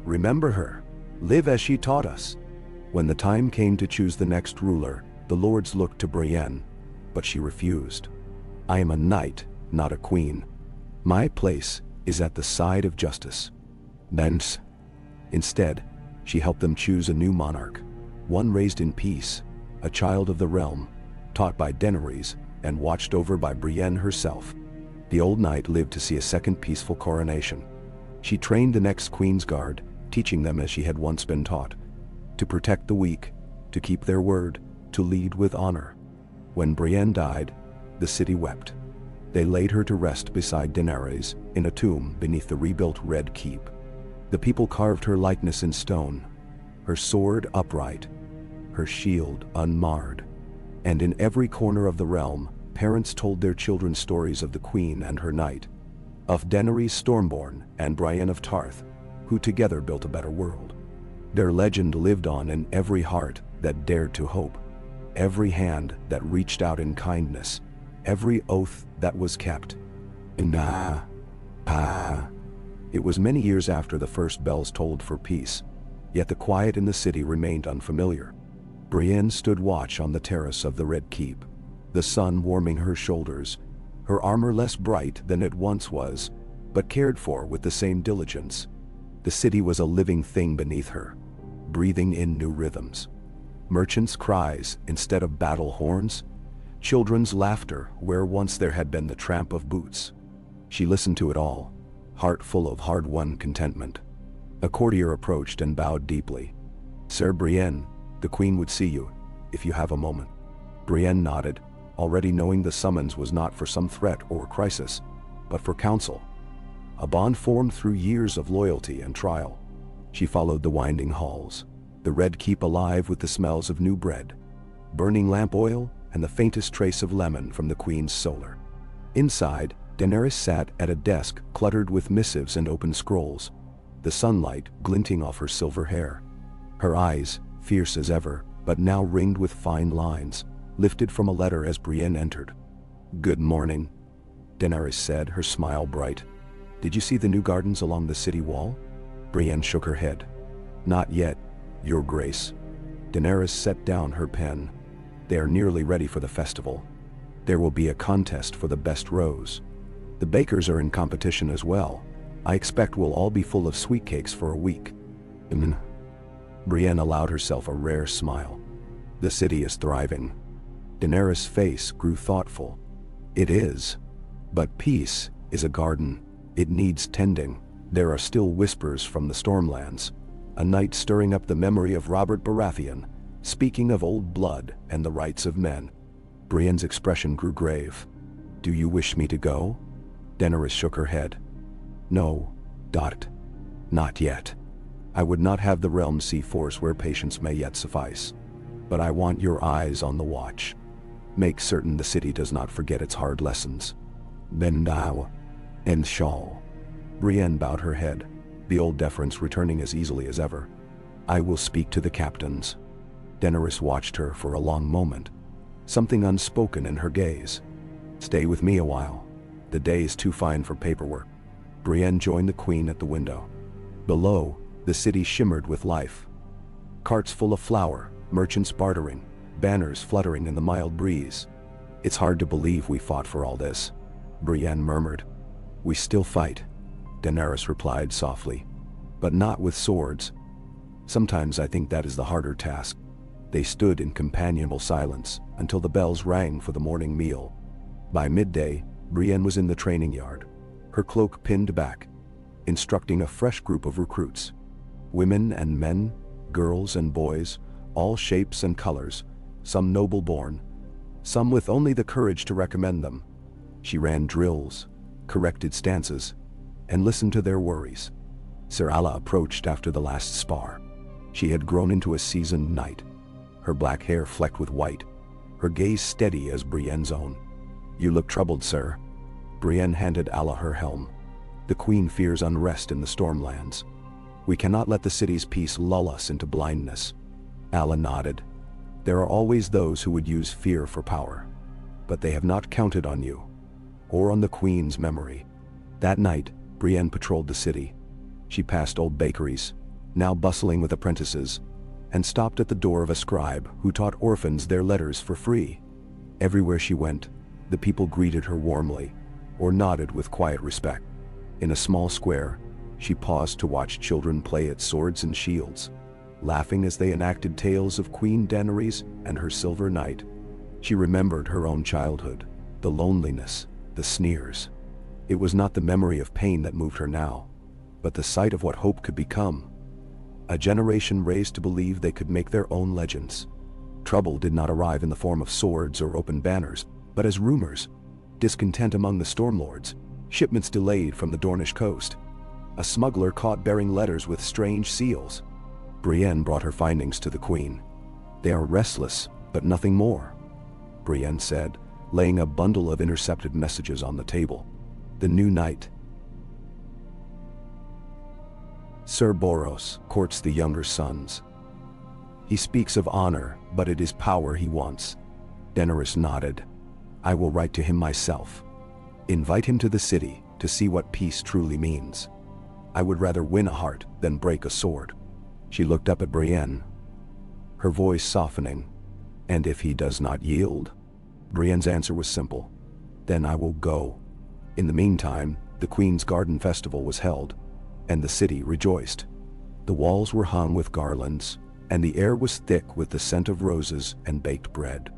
Remember her, live as she taught us. When the time came to choose the next ruler, the lords looked to Brienne, but she refused. "I am a knight, not a queen. My place is at the side of justice." Thence, instead, she helped them choose a new monarch, one raised in peace, a child of the realm, taught by Daenerys and watched over by Brienne herself. The old knight lived to see a second peaceful coronation. She trained the next Queen's Guard, teaching them as she had once been taught, to protect the weak, to keep their word, to lead with honor. When Brienne died, the city wept. They laid her to rest beside Daenerys in a tomb beneath the rebuilt Red Keep. The people carved her likeness in stone, her sword upright, her shield unmarred. And in every corner of the realm, parents told their children stories of the queen and her knight, of Daenerys Stormborn and Brienne of Tarth, who together built a better world. Their legend lived on in every heart that dared to hope, every hand that reached out in kindness, every oath that was kept. It was many years after the first bells tolled for peace, yet the quiet in the city remained unfamiliar. Brienne stood watch on the terrace of the Red Keep, the sun warming her shoulders, her armor less bright than it once was, but cared for with the same diligence. The city was a living thing beneath her, breathing in new rhythms. Merchants' cries instead of battle horns, children's laughter where once there had been the tramp of boots. She listened to it all, heart full of hard-won contentment. A courtier approached and bowed deeply. "Sir Brienne, the queen would see you, if you have a moment." Brienne nodded, already knowing the summons was not for some threat or crisis, but for counsel. A bond formed through years of loyalty and trial. She followed the winding halls, the Red Keep alive with the smells of new bread, burning lamp oil, and the faintest trace of lemon from the queen's solar. Inside, Daenerys sat at a desk cluttered with missives and open scrolls, the sunlight glinting off her silver hair. Her eyes, fierce as ever, but now ringed with fine lines, lifted from a letter as Brienne entered. "Good morning," Daenerys said, her smile bright. Did you see the new gardens along the city wall? Brienne shook her head. Not yet, Your Grace. Daenerys set down her pen. They are nearly ready for the festival. There will be a contest for the best rose. The bakers are in competition as well. I expect we'll all be full of sweet cakes for a week. Brienne allowed herself a rare smile. The city is thriving. Daenerys' face grew thoughtful. It is. But peace is a garden. It needs tending. There are still whispers from the Stormlands. A night stirring up the memory of Robert Baratheon, speaking of old blood and the rights of men. Brienne's expression grew grave. Do you wish me to go? Daenerys shook her head. No, not yet. I would not have the realm see force where patience may yet suffice. But I want your eyes on the watch. Make certain the city does not forget its hard lessons. Then thou, and shall. Brienne bowed her head, the old deference returning as easily as ever. I will speak to the captains. Daenerys watched her for a long moment, something unspoken in her gaze. Stay with me a while. The day is too fine for paperwork. Brienne joined the queen at the window. Below, the city shimmered with life. Carts full of flour, merchants bartering, banners fluttering in the mild breeze. It's hard to believe we fought for all this, Brienne murmured. We still fight, Daenerys replied softly, but not with swords. Sometimes I think that is the harder task. They stood in companionable silence until the bells rang for the morning meal. By midday, Brienne was in the training yard, her cloak pinned back, instructing a fresh group of recruits. Women and men, girls and boys, all shapes and colors, some noble-born, some with only the courage to recommend them. She ran drills, corrected stances, and listened to their worries. Serala approached after the last spar. She had grown into a seasoned knight, her black hair flecked with white, her gaze steady as Brienne's own. You look troubled, sir. Brienne handed Alla her helm. The queen fears unrest in the Stormlands. We cannot let the city's peace lull us into blindness. Alla nodded. There are always those who would use fear for power, but they have not counted on you, or on the queen's memory. That night, Brienne patrolled the city. She passed old bakeries, now bustling with apprentices, and stopped at the door of a scribe who taught orphans their letters for free. Everywhere she went, the people greeted her warmly, or nodded with quiet respect. In a small square, she paused to watch children play at swords and shields, laughing as they enacted tales of Queen Daenerys and her Silver Knight. She remembered her own childhood, the loneliness, the sneers. It was not the memory of pain that moved her now, but the sight of what hope could become. A generation raised to believe they could make their own legends. Trouble did not arrive in the form of swords or open banners, but as rumors, discontent among the Stormlords, shipments delayed from the Dornish coast, a smuggler caught bearing letters with strange seals. Brienne brought her findings to the queen. They are restless, but nothing more, Brienne said, laying a bundle of intercepted messages on the table. The new knight. Sir Boros courts the younger sons. He speaks of honor, but it is power he wants. Daenerys nodded. I will write to him myself. Invite him to the city to see what peace truly means. I would rather win a heart than break a sword. She looked up at Brienne, her voice softening. And if he does not yield? Brienne's answer was simple. Then I will go. In the meantime, the Queen's Garden Festival was held, and the city rejoiced. The walls were hung with garlands, and the air was thick with the scent of roses and baked bread.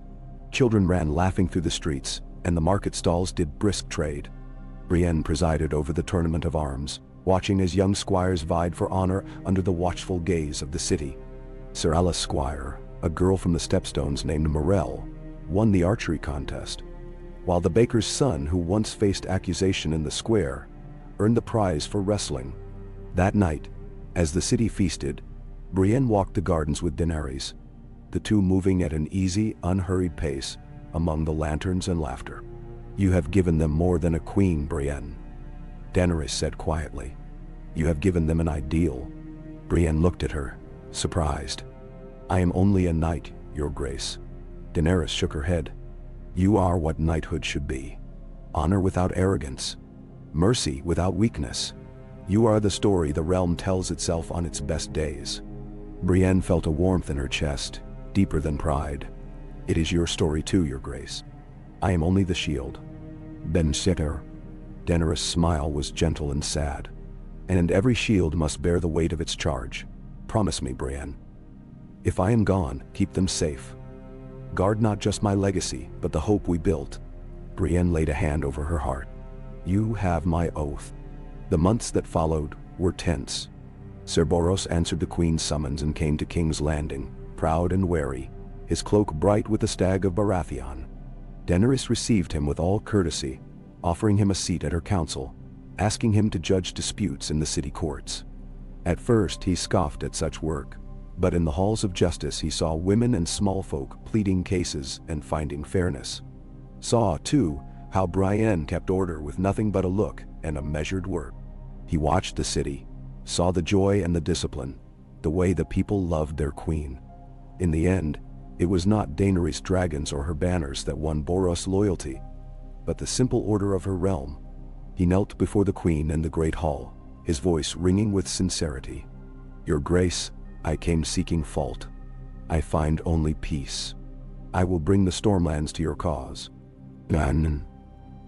Children ran laughing through the streets, and the market stalls did brisk trade. Brienne presided over the tournament of arms, watching as young squires vied for honor under the watchful gaze of the city. Serala's squire, a girl from the Stepstones named Morel, won the archery contest, while the baker's son, who once faced accusation in the square, earned the prize for wrestling. That night, as the city feasted, Brienne walked the gardens with Daenerys, the two moving at an easy, unhurried pace among the lanterns and laughter. You have given them more than a queen, Brienne, Daenerys said quietly. You have given them an ideal. Brienne looked at her, surprised. I am only a knight, Your Grace. Daenerys shook her head. You are what knighthood should be. Honor without arrogance. Mercy without weakness. You are the story the realm tells itself on its best days. Brienne felt a warmth in her chest, deeper than pride. It is your story too, your grace. I am only the shield. Ben Sitter. Daenerys' smile was gentle and sad. And every shield must bear the weight of its charge. Promise me, Brienne. If I am gone, keep them safe. Guard not just my legacy, but the hope we built. Brienne laid a hand over her heart. You have my oath. The months that followed were tense. Cerberus answered the queen's summons and came to King's Landing, proud and wary, his cloak bright with the stag of Baratheon. Daenerys received him with all courtesy, offering him a seat at her council, asking him to judge disputes in the city courts. At first he scoffed at such work, but in the halls of justice he saw women and small folk pleading cases and finding fairness. Saw, too, how Brienne kept order with nothing but a look and a measured word. He watched the city, saw the joy and the discipline, the way the people loved their queen. In the end, it was not Daenerys' dragons or her banners that won Boros' loyalty, but the simple order of her realm. He knelt before the queen in the great hall, his voice ringing with sincerity. Your grace, I came seeking fault. I find only peace. I will bring the Stormlands to your cause.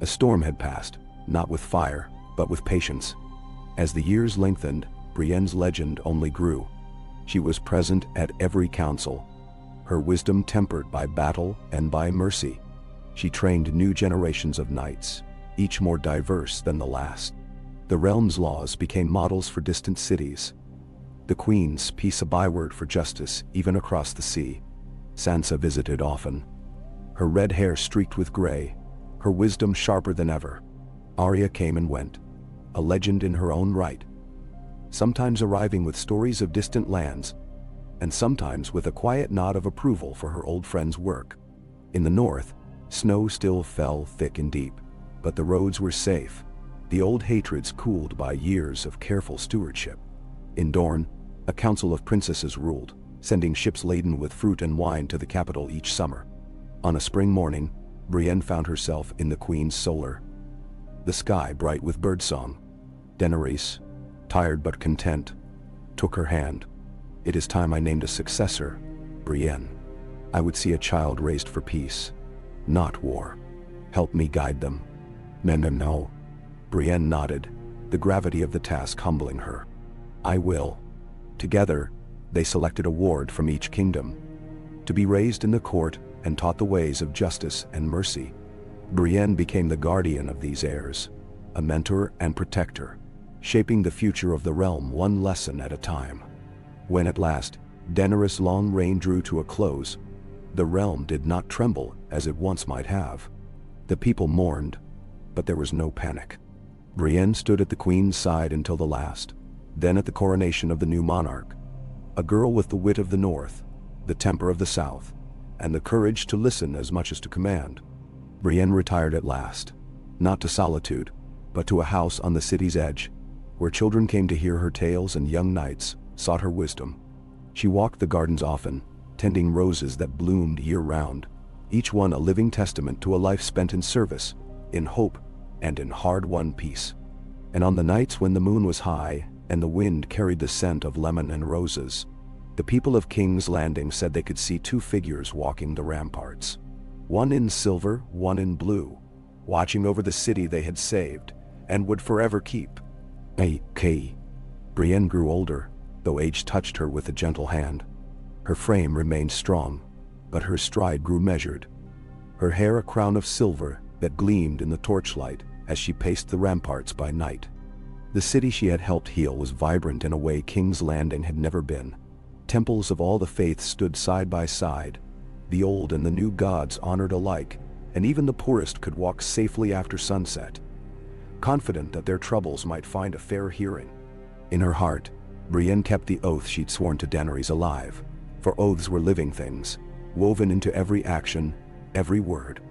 A storm had passed, not with fire, but with patience. As the years lengthened, Brienne's legend only grew. She was present at every council, her wisdom tempered by battle and by mercy. She trained new generations of knights, each more diverse than the last. The realm's laws became models for distant cities. The queen's peace a byword for justice even across the sea. Sansa visited often, her red hair streaked with gray, her wisdom sharper than ever. Arya came and went, a legend in her own right, sometimes arriving with stories of distant lands, and sometimes with a quiet nod of approval for her old friend's work. In the north, snow still fell thick and deep, but the roads were safe, the old hatreds cooled by years of careful stewardship. In Dorne, a council of princesses ruled, sending ships laden with fruit and wine to the capital each summer. On a spring morning, Brienne found herself in the queen's solar, the sky bright with birdsong. Daenerys, tired but content, took her hand. It is time I named a successor, Brienne. I would see a child raised for peace, not war. Help me guide them. No. Brienne nodded, the gravity of the task humbling her. I will. Together, they selected a ward from each kingdom, to be raised in the court and taught the ways of justice and mercy. Brienne became the guardian of these heirs, a mentor and protector, shaping the future of the realm one lesson at a time. When at last, Daenerys' long reign drew to a close, the realm did not tremble as it once might have. The people mourned, but there was no panic. Brienne stood at the queen's side until the last, then at the coronation of the new monarch. A girl with the wit of the north, the temper of the south, and the courage to listen as much as to command. Brienne retired at last, not to solitude, but to a house on the city's edge, where children came to hear her tales and young knights sought her wisdom. She walked the gardens often, tending roses that bloomed year-round, each one a living testament to a life spent in service, in hope, and in hard-won peace. And on the nights when the moon was high and the wind carried the scent of lemon and roses, the people of King's Landing said they could see two figures walking the ramparts, one in silver, one in blue, watching over the city they had saved and would forever keep. Brienne grew older, though age touched her with a gentle hand. Her frame remained strong, but her stride grew measured, her hair a crown of silver that gleamed in the torchlight as she paced the ramparts by night. The city she had helped heal was vibrant in a way King's Landing had never been. Temples of all the faiths stood side by side, the old and the new gods honored alike, and even the poorest could walk safely after sunset, confident that their troubles might find a fair hearing. In her heart, Brienne kept the oath she'd sworn to Daenerys alive, for oaths were living things, woven into every action, every word.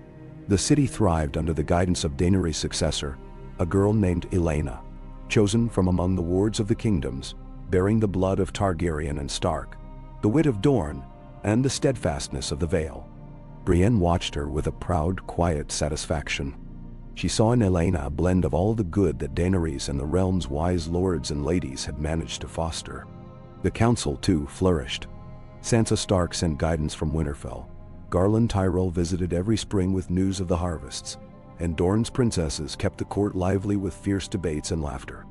The city thrived under the guidance of Daenerys' successor, a girl named Elena, chosen from among the wards of the kingdoms, bearing the blood of Targaryen and Stark, the wit of Dorne, and the steadfastness of the Vale. Brienne watched her with a proud, quiet satisfaction. She saw in Elena a blend of all the good that Daenerys and the realm's wise lords and ladies had managed to foster. The council, too, flourished. Sansa Stark sent guidance from Winterfell. Garland Tyrell visited every spring with news of the harvests, and Dorne's princesses kept the court lively with fierce debates and laughter.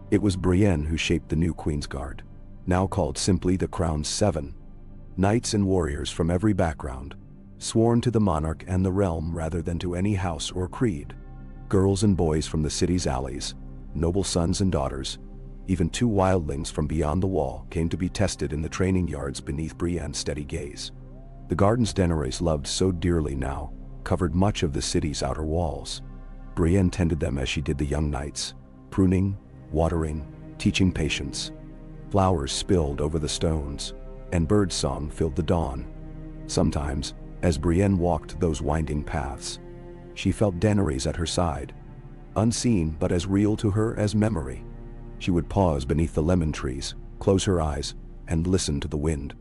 It was Brienne who shaped the new Queen's Guard, now called simply the Crown's Seven. Knights and warriors from every background, sworn to the monarch and the realm rather than to any house or creed. Girls and boys from the city's alleys, noble sons and daughters, even 2 wildlings from beyond the wall came to be tested in the training yards beneath Brienne's steady gaze. The gardens Daenerys loved so dearly now covered much of the city's outer walls. Brienne tended them as she did the young knights, pruning, watering, teaching patience. Flowers spilled over the stones, and birdsong filled the dawn. Sometimes, as Brienne walked those winding paths, she felt Daenerys at her side, unseen but as real to her as memory. She would pause beneath the lemon trees, close her eyes, and listen to the wind.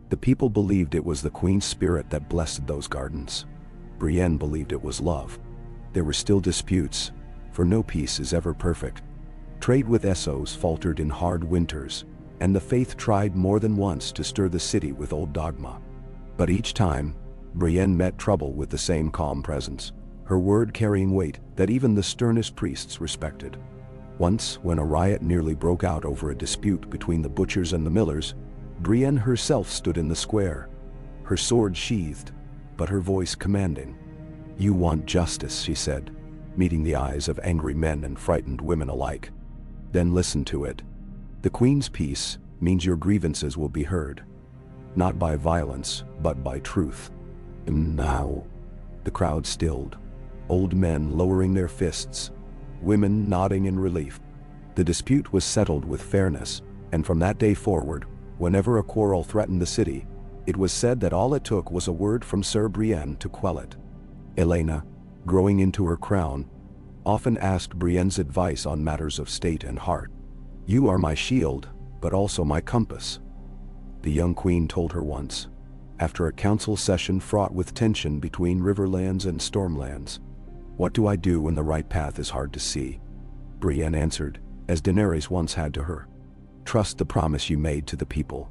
The people believed it was the Queen's spirit that blessed those gardens. Brienne believed it was love. There were still disputes, for no peace is ever perfect. Trade with Essos faltered in hard winters, and the faith tried more than once to stir the city with old dogma. But each time, Brienne met trouble with the same calm presence, her word carrying weight that even the sternest priests respected. Once, when a riot nearly broke out over a dispute between the butchers and the millers, Brienne herself stood in the square, her sword sheathed, but her voice commanding. "You want justice," she said, meeting the eyes of angry men and frightened women alike. "Then listen to it. The Queen's peace means your grievances will be heard, not by violence, but by truth." And now, the crowd stilled, old men lowering their fists, women nodding in relief. The dispute was settled with fairness, and from that day forward, whenever a quarrel threatened the city, it was said that all it took was a word from Sir Brienne to quell it. Elena, growing into her crown, often asked Brienne's advice on matters of state and heart. "You are my shield, but also my compass," the young queen told her once, after a council session fraught with tension between Riverlands and Stormlands. "What do I do when the right path is hard to see?" Brienne answered, as Daenerys once had to her. "Trust the promise you made to the people.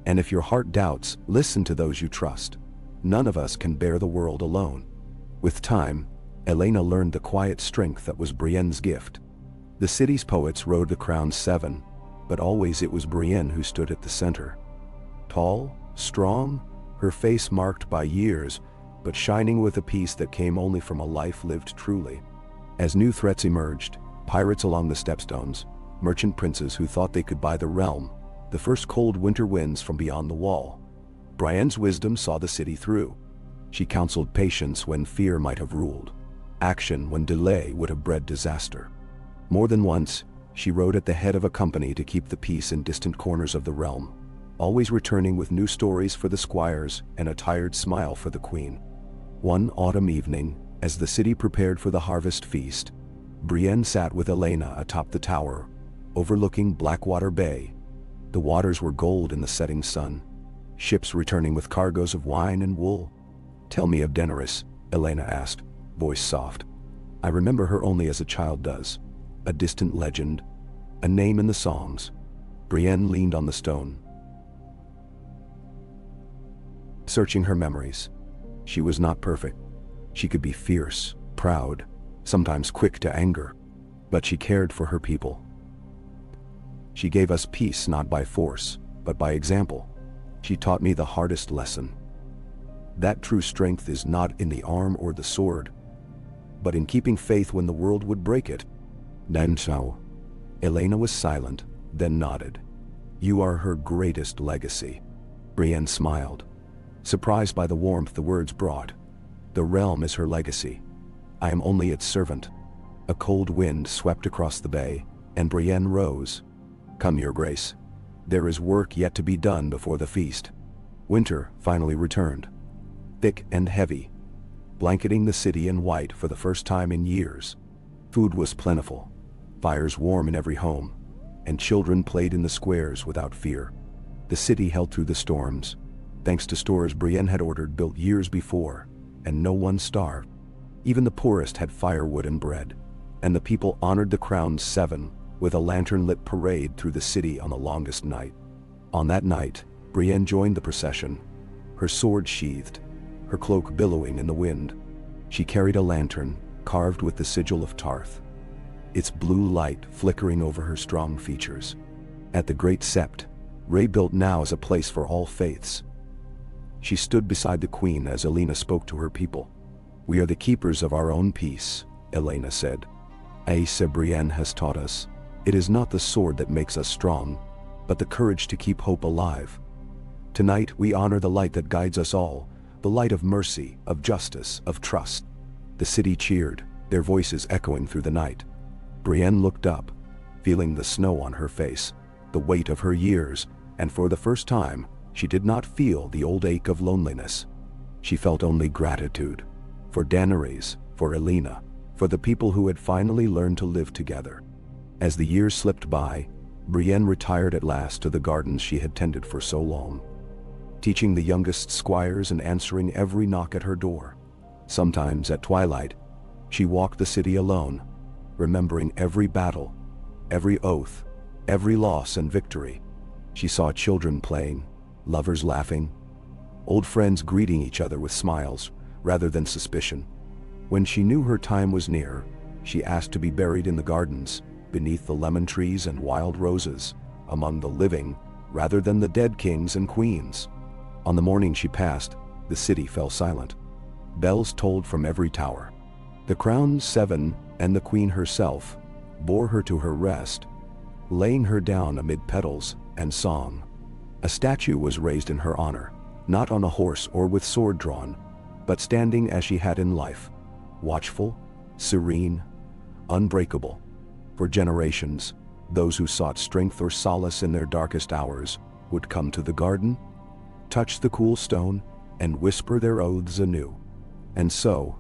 And if your heart doubts, listen to those you trust. None of us can bear the world alone." With time, Elena learned the quiet strength that was Brienne's gift. The city's poets rode the Crown's Seven, but always it was Brienne who stood at the center. Tall, strong, her face marked by years, but shining with a peace that came only from a life lived truly. As new threats emerged, pirates along the stepstones, merchant princes who thought they could buy the realm, the first cold winter winds from beyond the wall, Brienne's wisdom saw the city through. She counseled patience when fear might have ruled, action when delay would have bred disaster. More than once, she rode at the head of a company to keep the peace in distant corners of the realm, always returning with new stories for the squires and a tired smile for the queen. One autumn evening, as the city prepared for the harvest feast, Brienne sat with Elena atop the tower, overlooking Blackwater Bay. The waters were gold in the setting sun, ships returning with cargoes of wine and wool. "Tell me of Daenerys," Elena asked, voice soft. "I remember her only as a child does, a distant legend, a name in the songs." Brienne leaned on the stone, searching her memories. She was not perfect. She could be fierce, proud, sometimes quick to anger, but she cared for her people. She gave us peace not by force, but by example. She taught me the hardest lesson. That true strength is not in the arm or the sword, but in keeping faith when the world would break it. "Then so." Elena was silent, then nodded. "You are her greatest legacy." Brienne smiled, surprised by the warmth the words brought. "The realm is her legacy. I am only its servant." A cold wind swept across the bay, and Brienne rose. "Come, Your Grace. There is work yet to be done before the feast." Winter finally returned, thick and heavy, blanketing the city in white for the first time in years. Food was plentiful, fires warm in every home, and children played in the squares without fear. The city held through the storms, thanks to stores Brienne had ordered built years before, and no one starved. Even the poorest had firewood and bread, and the people honored the crowned seven with a lantern-lit parade through the city on the longest night. On that night, Brienne joined the procession, her sword sheathed, her cloak billowing in the wind. She carried a lantern carved with the sigil of Tarth, its blue light flickering over her strong features. At the Great Sept, rebuilt now as a place for all faiths, she stood beside the queen as Elena spoke to her people. "We are the keepers of our own peace," Elena said. "As Brienne has taught us, it is not the sword that makes us strong, but the courage to keep hope alive. Tonight we honor the light that guides us all, the light of mercy, of justice, of trust." The city cheered, their voices echoing through the night. Brienne looked up, feeling the snow on her face, the weight of her years, and for the first time, she did not feel the old ache of loneliness. She felt only gratitude. For Daenerys, for Elena, for the people who had finally learned to live together. As the years slipped by, Brienne retired at last to the gardens she had tended for so long, teaching the youngest squires and answering every knock at her door. Sometimes at twilight, she walked the city alone, remembering every battle, every oath, every loss and victory. She saw children playing, lovers laughing, old friends greeting each other with smiles rather than suspicion. When she knew her time was near, she asked to be buried in the gardens, beneath the lemon trees and wild roses, among the living rather than the dead kings and queens. On the morning she passed, the city fell silent. Bells tolled from every tower. The crowned seven and the queen herself bore her to her rest, laying her down amid petals and song. A statue was raised in her honor, not on a horse or with sword drawn, but standing as she had in life, watchful, serene, unbreakable. For generations, those who sought strength or solace in their darkest hours would come to the garden, touch the cool stone, and whisper their oaths anew. And so,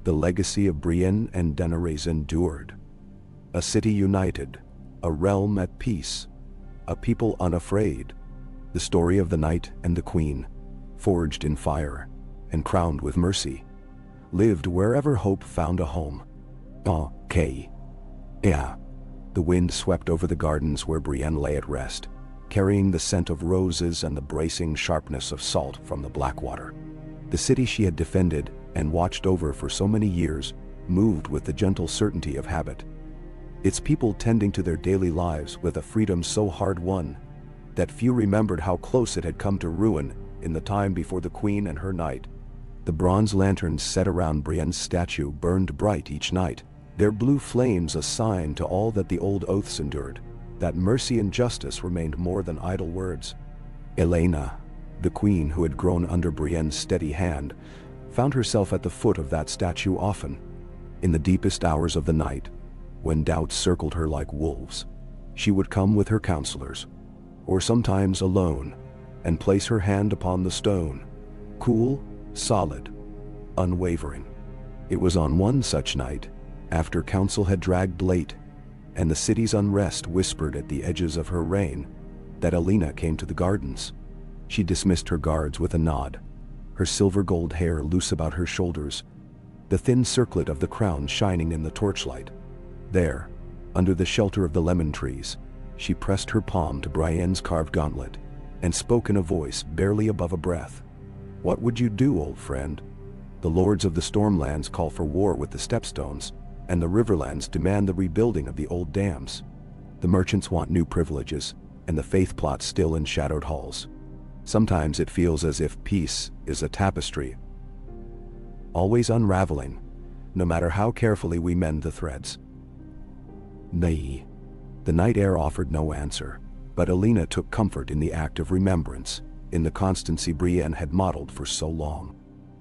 the legacy of Brienne and Daenerys endured. A city united, a realm at peace, a people unafraid. The story of the knight and the queen, forged in fire and crowned with mercy, lived wherever hope found a home. Okay. Yeah. The wind swept over the gardens where Brienne lay at rest, carrying the scent of roses and the bracing sharpness of salt from the Blackwater. The city she had defended and watched over for so many years moved with the gentle certainty of habit, its people tending to their daily lives with a freedom so hard-won that few remembered how close it had come to ruin in the time before the queen and her knight. The bronze lanterns set around Brienne's statue burned bright each night, their blue flames a sign to all that the old oaths endured, that mercy and justice remained more than idle words. Elena, the queen who had grown under Brienne's steady hand, found herself at the foot of that statue often. In the deepest hours of the night, when doubts circled her like wolves, she would come with her counselors, or sometimes alone, and place her hand upon the stone, cool, solid, unwavering. It was on one such night, after council had dragged late, and the city's unrest whispered at the edges of her reign, that Elena came to the gardens. She dismissed her guards with a nod, her silver gold hair loose about her shoulders, the thin circlet of the crown shining in the torchlight. There, under the shelter of the lemon trees, she pressed her palm to Brienne's carved gauntlet, and spoke in a voice barely above a breath. "What would you do, old friend? The lords of the Stormlands call for war with the Stepstones, and the Riverlands demand the rebuilding of the old dams. The merchants want new privileges, and the faith plots still in shadowed halls. Sometimes it feels as if peace is a tapestry, always unraveling, no matter how carefully we mend the threads." Nay. The night air offered no answer, but Elena took comfort in the act of remembrance, in the constancy Brienne had modeled for so long.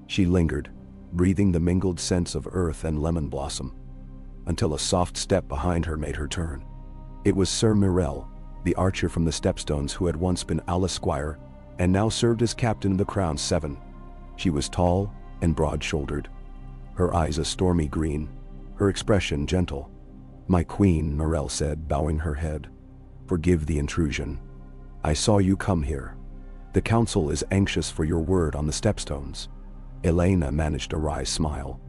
She lingered, breathing the mingled scents of earth and lemon blossom, until a soft step behind her made her turn. It was Sir Myrell, the archer from the Stepstones who had once been Alice Squire, and now served as captain of the Crown Seven. She was tall and broad-shouldered, her eyes a stormy green, her expression gentle. "My queen," Myrell said, bowing her head, "forgive the intrusion. I saw you come here. The council is anxious for your word on the Stepstones." Elena managed a wry smile.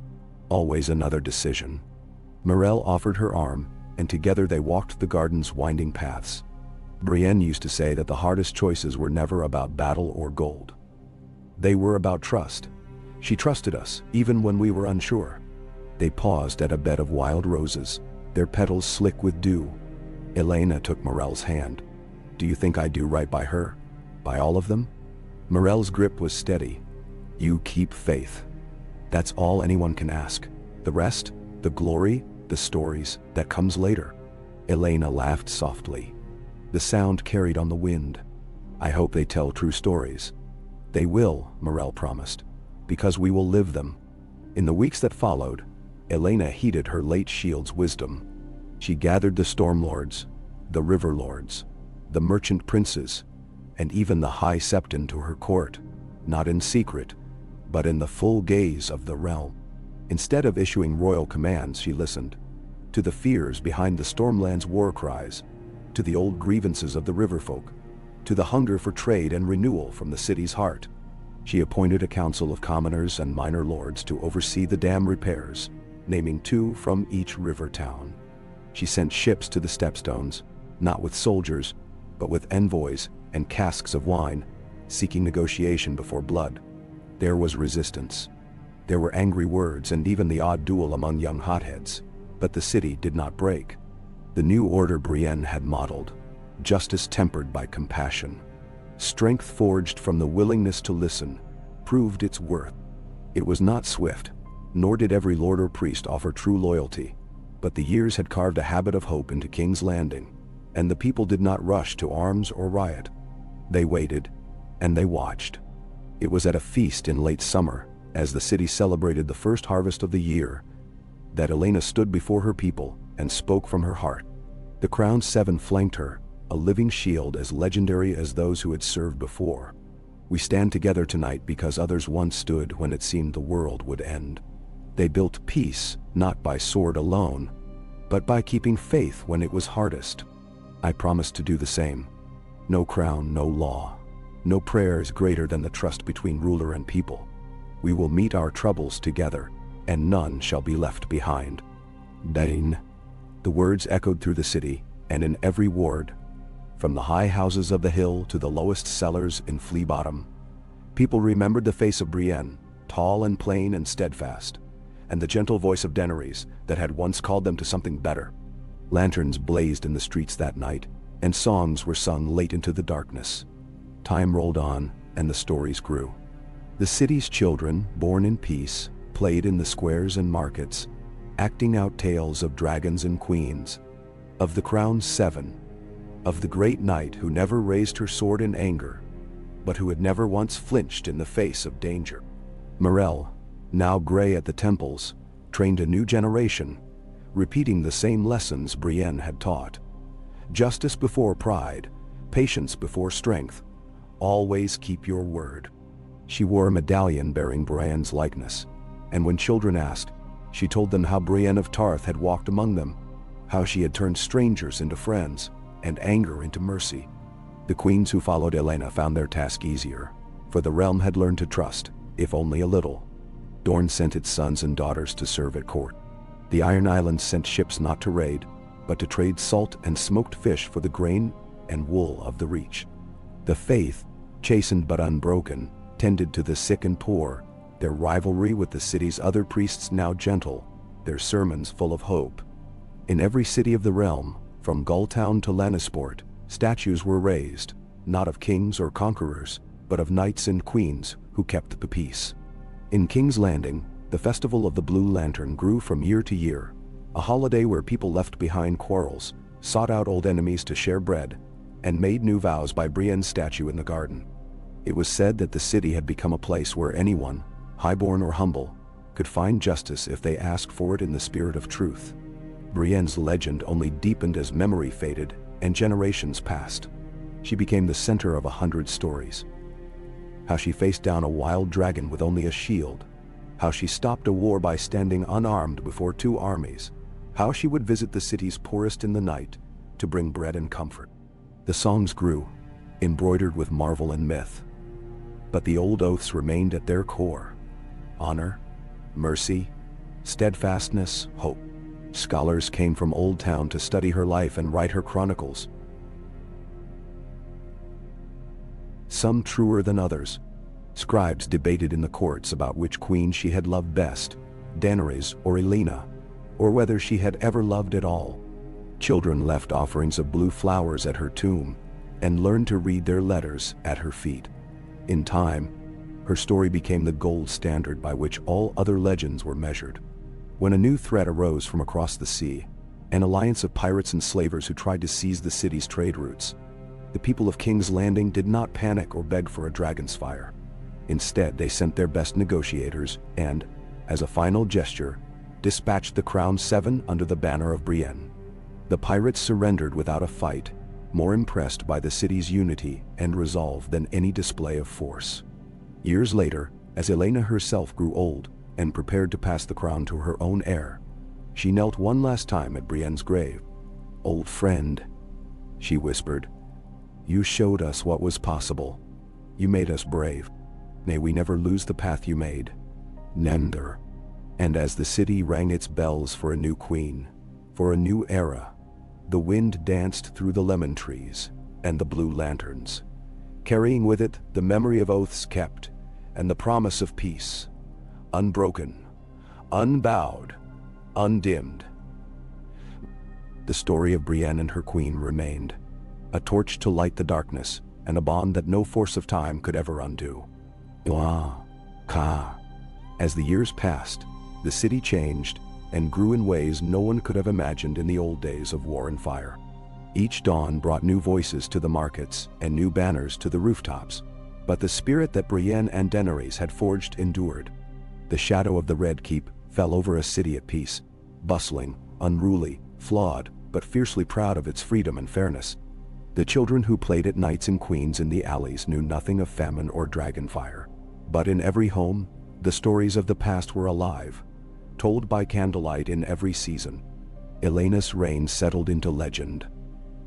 Always another decision. Morel offered her arm, and together they walked the garden's winding paths. Brienne used to say that the hardest choices were never about battle or gold. They were about trust. She trusted us, even when we were unsure. They paused at a bed of wild roses, their petals slick with dew. Elena took Morel's hand. "Do you think I do right by her? By all of them?" Morel's grip was steady. "You keep faith. That's all anyone can ask. The rest, the glory, the stories, that comes later." Elena laughed softly. The sound carried on the wind. "I hope they tell true stories." "They will," Morel promised, "because we will live them." In the weeks that followed, Elena heeded her late shield's wisdom. She gathered the Stormlords, the River Lords, the merchant princes, and even the High Septon to her court, not in secret, but in the full gaze of the realm. Instead of issuing royal commands, she listened to the fears behind the Stormland's war cries, to the old grievances of the riverfolk, to the hunger for trade and renewal from the city's heart. She appointed a council of commoners and minor lords to oversee the dam repairs, naming 2 from each river town. She sent ships to the stepstones, not with soldiers, but with envoys and casks of wine, seeking negotiation before blood. There was resistance. There were angry words and even the odd duel among young hotheads, but the city did not break. The new order Brienne had modeled, justice tempered by compassion, strength forged from the willingness to listen, proved its worth. It was not swift, nor did every lord or priest offer true loyalty, but the years had carved a habit of hope into King's Landing, and the people did not rush to arms or riot. They waited, and they watched. It was at a feast in late summer, as the city celebrated the first harvest of the year, that Elena stood before her people and spoke from her heart. The crowned 7 flanked her, a living shield as legendary as those who had served before. "We stand together tonight because others once stood when it seemed the world would end. They built peace, not by sword alone, but by keeping faith when it was hardest. I promise to do the same. No crown, no law. No prayer is greater than the trust between ruler and people. We will meet our troubles together, and none shall be left behind." Daenerys. The words echoed through the city, and in every ward, from the high houses of the hill to the lowest cellars in Flea Bottom. People remembered the face of Brienne, tall and plain and steadfast, and the gentle voice of Daenerys that had once called them to something better. Lanterns blazed in the streets that night, and songs were sung late into the darkness. Time rolled on, and the stories grew. The city's children, born in peace, played in the squares and markets, acting out tales of dragons and queens, of the crowned 7, of the great knight who never raised her sword in anger, but who had never once flinched in the face of danger. Morel, now gray at the temples, trained a new generation, repeating the same lessons Brienne had taught. Justice before pride, patience before strength, always keep your word. She wore a medallion bearing Brienne's likeness, and when children asked, she told them how Brienne of Tarth had walked among them, how she had turned strangers into friends, and anger into mercy. The queens who followed Elena found their task easier, for the realm had learned to trust, if only a little. Dorne sent its sons and daughters to serve at court. The Iron Islands sent ships not to raid, but to trade salt and smoked fish for the grain and wool of the Reach. The faith, chastened but unbroken, tended to the sick and poor, their rivalry with the city's other priests now gentle, their sermons full of hope. In every city of the realm, from Gulltown to Lannisport, statues were raised, not of kings or conquerors, but of knights and queens who kept the peace. In King's Landing, the Festival of the Blue Lantern grew from year to year, a holiday where people left behind quarrels, sought out old enemies to share bread, and made new vows by Brienne's statue in the garden. It was said that the city had become a place where anyone, highborn or humble, could find justice if they asked for it in the spirit of truth. Brienne's legend only deepened as memory faded and generations passed. She became the center of 100 stories. How she faced down a wild dragon with only a shield. How she stopped a war by standing unarmed before 2 armies. How she would visit the city's poorest in the night to bring bread and comfort. The songs grew, embroidered with marvel and myth. But the old oaths remained at their core. Honor, mercy, steadfastness, hope. Scholars came from Old Town to study her life and write her chronicles. Some truer than others. Scribes debated in the courts about which queen she had loved best, Daenerys or Elena, or whether she had ever loved at all. Children left offerings of blue flowers at her tomb and learned to read their letters at her feet. In time, her story became the gold standard by which all other legends were measured. When a new threat arose from across the sea, an alliance of pirates and slavers who tried to seize the city's trade routes, the people of King's Landing did not panic or beg for a dragon's fire. Instead, they sent their best negotiators and, as a final gesture, dispatched the Crown 7 under the banner of Brienne. The pirates surrendered without a fight, more impressed by the city's unity and resolve than any display of force. Years later, as Elena herself grew old and prepared to pass the crown to her own heir, she knelt one last time at Brienne's grave. "Old friend," she whispered, "you showed us what was possible. You made us brave. May we never lose the path you made. Never." And as the city rang its bells for a new queen, for a new era, the wind danced through the lemon trees and the blue lanterns, carrying with it the memory of oaths kept and the promise of peace, unbroken, unbowed, undimmed. The story of Brienne and her queen remained, a torch to light the darkness and a bond that no force of time could ever undo. As the years passed, the city changed and grew in ways no one could have imagined in the old days of war and fire. Each dawn brought new voices to the markets and new banners to the rooftops, but the spirit that Brienne and Daenerys had forged endured. The shadow of the Red Keep fell over a city at peace, bustling, unruly, flawed, but fiercely proud of its freedom and fairness. The children who played at knights and queens in the alleys knew nothing of famine or dragon fire. But in every home, the stories of the past were alive, told by candlelight in every season. Elena's reign settled into legend,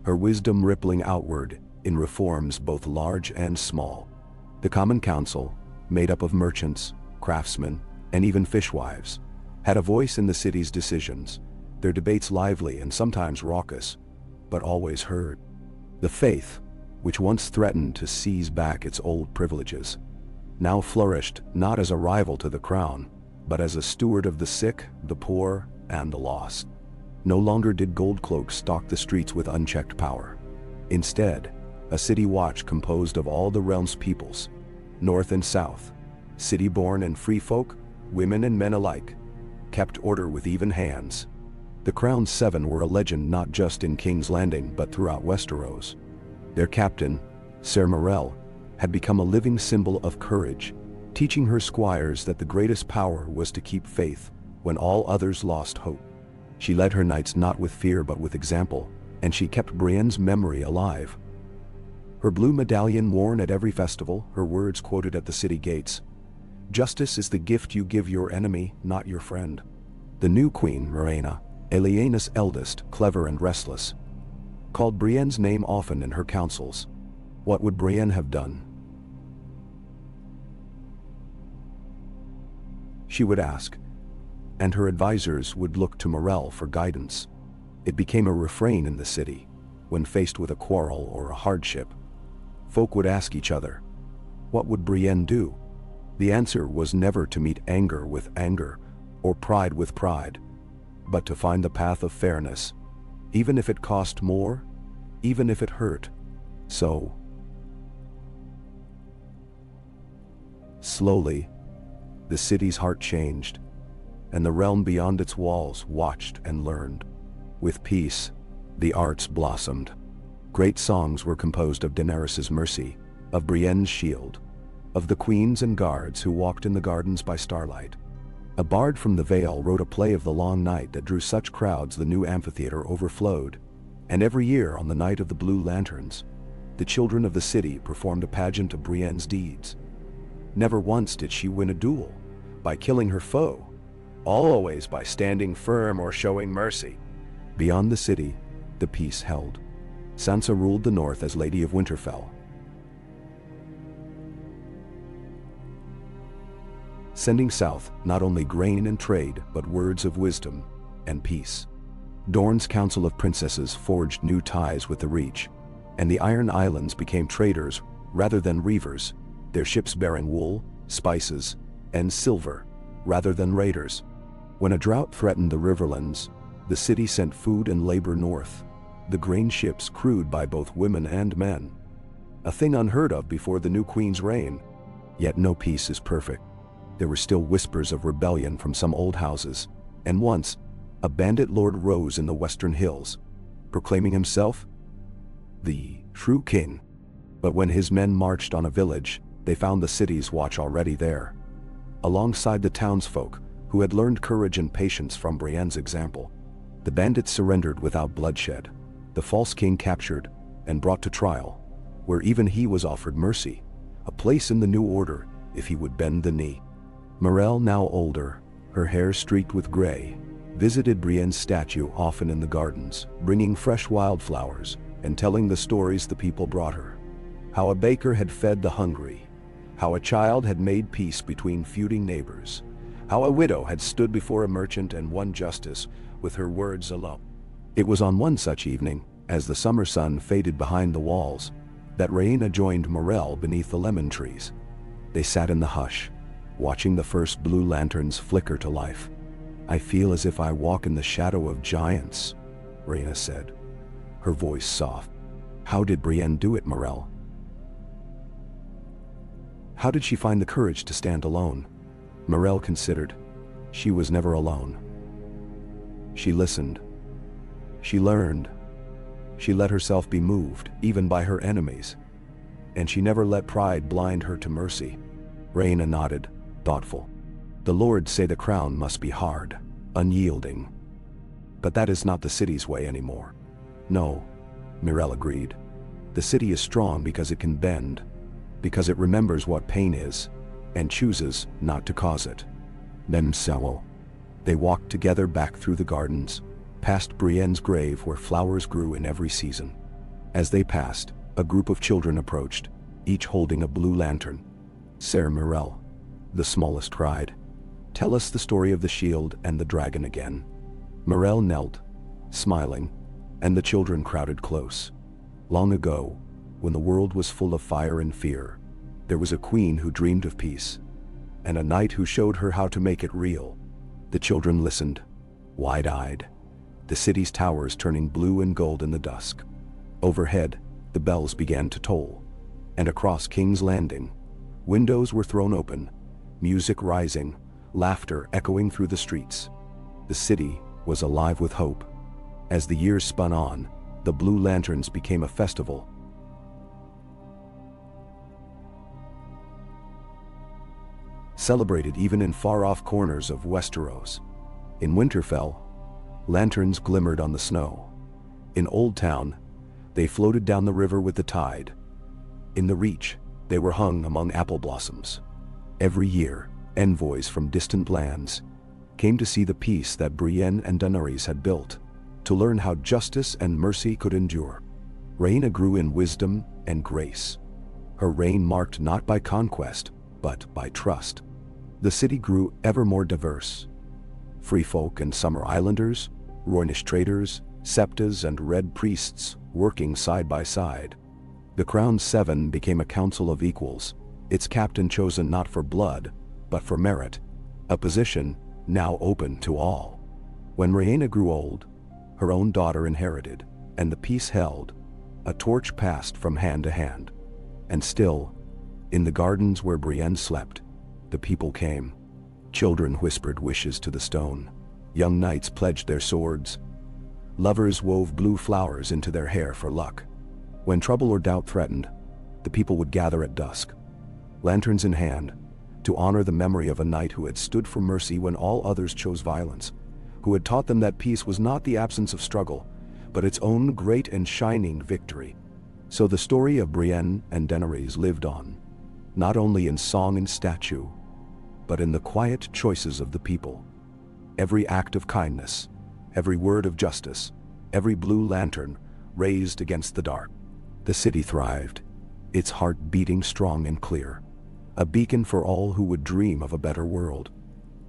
her wisdom rippling outward in reforms both large and small. The Common Council, made up of merchants, craftsmen, and even fishwives, had a voice in the city's decisions, their debates lively and sometimes raucous, but always heard. The faith, which once threatened to seize back its old privileges, now flourished not as a rival to the crown, but as a steward of the sick, the poor, and the lost. No longer did gold cloaks stalk the streets with unchecked power. Instead, a city watch composed of all the realm's peoples, north and south, city-born and free folk, women and men alike, kept order with even hands. The Crown 7 were a legend not just in King's Landing but throughout Westeros. Their captain, Ser Morell, had become a living symbol of courage, teaching her squires that the greatest power was to keep faith when all others lost hope. She led her knights not with fear but with example, and she kept Brienne's memory alive. Her blue medallion worn at every festival, her words quoted at the city gates. "Justice is the gift you give your enemy, not your friend." The new queen, Rhaena, Elena's eldest, clever and restless, called Brienne's name often in her councils. What would Brienne have done? She would ask, and her advisors would look to Morell for guidance. It became a refrain in the city. When faced with a quarrel or a hardship, folk would ask each other, what would Brienne do? The answer was never to meet anger with anger or pride with pride, but to find the path of fairness, even if it cost more, even if it hurt. So, slowly, the city's heart changed, and the realm beyond its walls watched and learned. With peace, the arts blossomed. Great songs were composed of Daenerys' mercy, of Brienne's shield, of the queens and guards who walked in the gardens by starlight. A bard from the Vale wrote a play of the long night that drew such crowds the new amphitheater overflowed, and every year on the night of the Blue Lanterns, the children of the city performed a pageant of Brienne's deeds. Never once did she win a duel by killing her foe, always by standing firm or showing mercy. Beyond the city, the peace held. Sansa ruled the north as Lady of Winterfell. sending south not only grain and trade but words of wisdom and peace. Dorne's council of princesses forged new ties with the Reach, and the Iron Islands became traders rather than reavers, their ships bearing wool, spices, and silver, rather than raiders. When a drought threatened the riverlands, the city sent food and labor north, the grain ships crewed by both women and men. A thing unheard of before the new queen's reign. Yet no peace is perfect. There were still whispers of rebellion from some old houses, and once, a bandit lord rose in the western hills, proclaiming himself the true king. But when his men marched on a village, they found the city's watch already there. Alongside the townsfolk, who had learned courage and patience from Brienne's example, the bandits surrendered without bloodshed, the false king captured and brought to trial, where even he was offered mercy, a place in the new order if he would bend the knee. Morelle, now older, her hair streaked with gray, visited Brienne's statue often in the gardens, bringing fresh wildflowers and telling the stories the people brought her. How a baker had fed the hungry, how a child had made peace between feuding neighbors, how a widow had stood before a merchant and won justice with her words alone. It was on one such evening, as the summer sun faded behind the walls, that Rhaena joined Morelle beneath the lemon trees. They sat in the hush, watching the first blue lanterns flicker to life. "I feel as if I walk in the shadow of giants," Rhaena said, her voice soft. "How did Brienne do it, Morelle? How did she find the courage to stand alone?" Morelle considered. She was never alone. She listened. She learned. She let herself be moved, even by her enemies. And she never let pride blind her to mercy. Rhaena nodded, thoughtful. "The lords say the crown must be hard, unyielding. But that is not the city's way anymore." "No," Morelle agreed. "The city is strong because it can bend, because it remembers what pain is, and chooses not to cause it." Memsawel. They walked together back through the gardens, past Brienne's grave where flowers grew in every season. As they passed, a group of children approached, each holding a blue lantern. "Sir Morelle," the smallest cried, "tell us the story of the shield and the dragon again." Morelle knelt, smiling, and the children crowded close. Long ago, when the world was full of fire and fear, there was a queen who dreamed of peace, and a knight who showed her how to make it real. The children listened, wide-eyed, the city's towers turning blue and gold in the dusk. Overhead, the bells began to toll, and across King's Landing, windows were thrown open, music rising, laughter echoing through the streets. The city was alive with hope. As the years spun on, the blue lanterns became a festival. Celebrated even in far-off corners of Westeros. In Winterfell, lanterns glimmered on the snow. In Old Town, they floated down the river with the tide. In the Reach, they were hung among apple blossoms. Every year, envoys from distant lands came to see the peace that Brienne and Daenerys had built, to learn how justice and mercy could endure. Rhaena grew in wisdom and grace. Her reign marked not by conquest, but by trust. The city grew ever more diverse. Free folk and Summer Islanders, Rhoynish traders, septas and red priests working side by side. The Crown's Seven became a council of equals, its captain chosen not for blood, but for merit, a position now open to all. When Rhaena grew old, her own daughter inherited, and the peace held, a torch passed from hand to hand. And still, in the gardens where Brienne slept, the people came. Children whispered wishes to the stone. Young knights pledged their swords. Lovers wove blue flowers into their hair for luck. When trouble or doubt threatened, the people would gather at dusk, lanterns in hand, to honor the memory of a knight who had stood for mercy when all others chose violence, who had taught them that peace was not the absence of struggle, but its own great and shining victory. So the story of Brienne and Daenerys lived on, not only in song and statue, but in the quiet choices of the people. Every act of kindness, every word of justice, every blue lantern raised against the dark. The city thrived, its heart beating strong and clear. a beacon for all who would dream of a better world.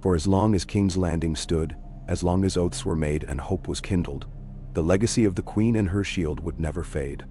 For as long as King's Landing stood, as long as oaths were made and hope was kindled, the legacy of the Queen and her shield would never fade.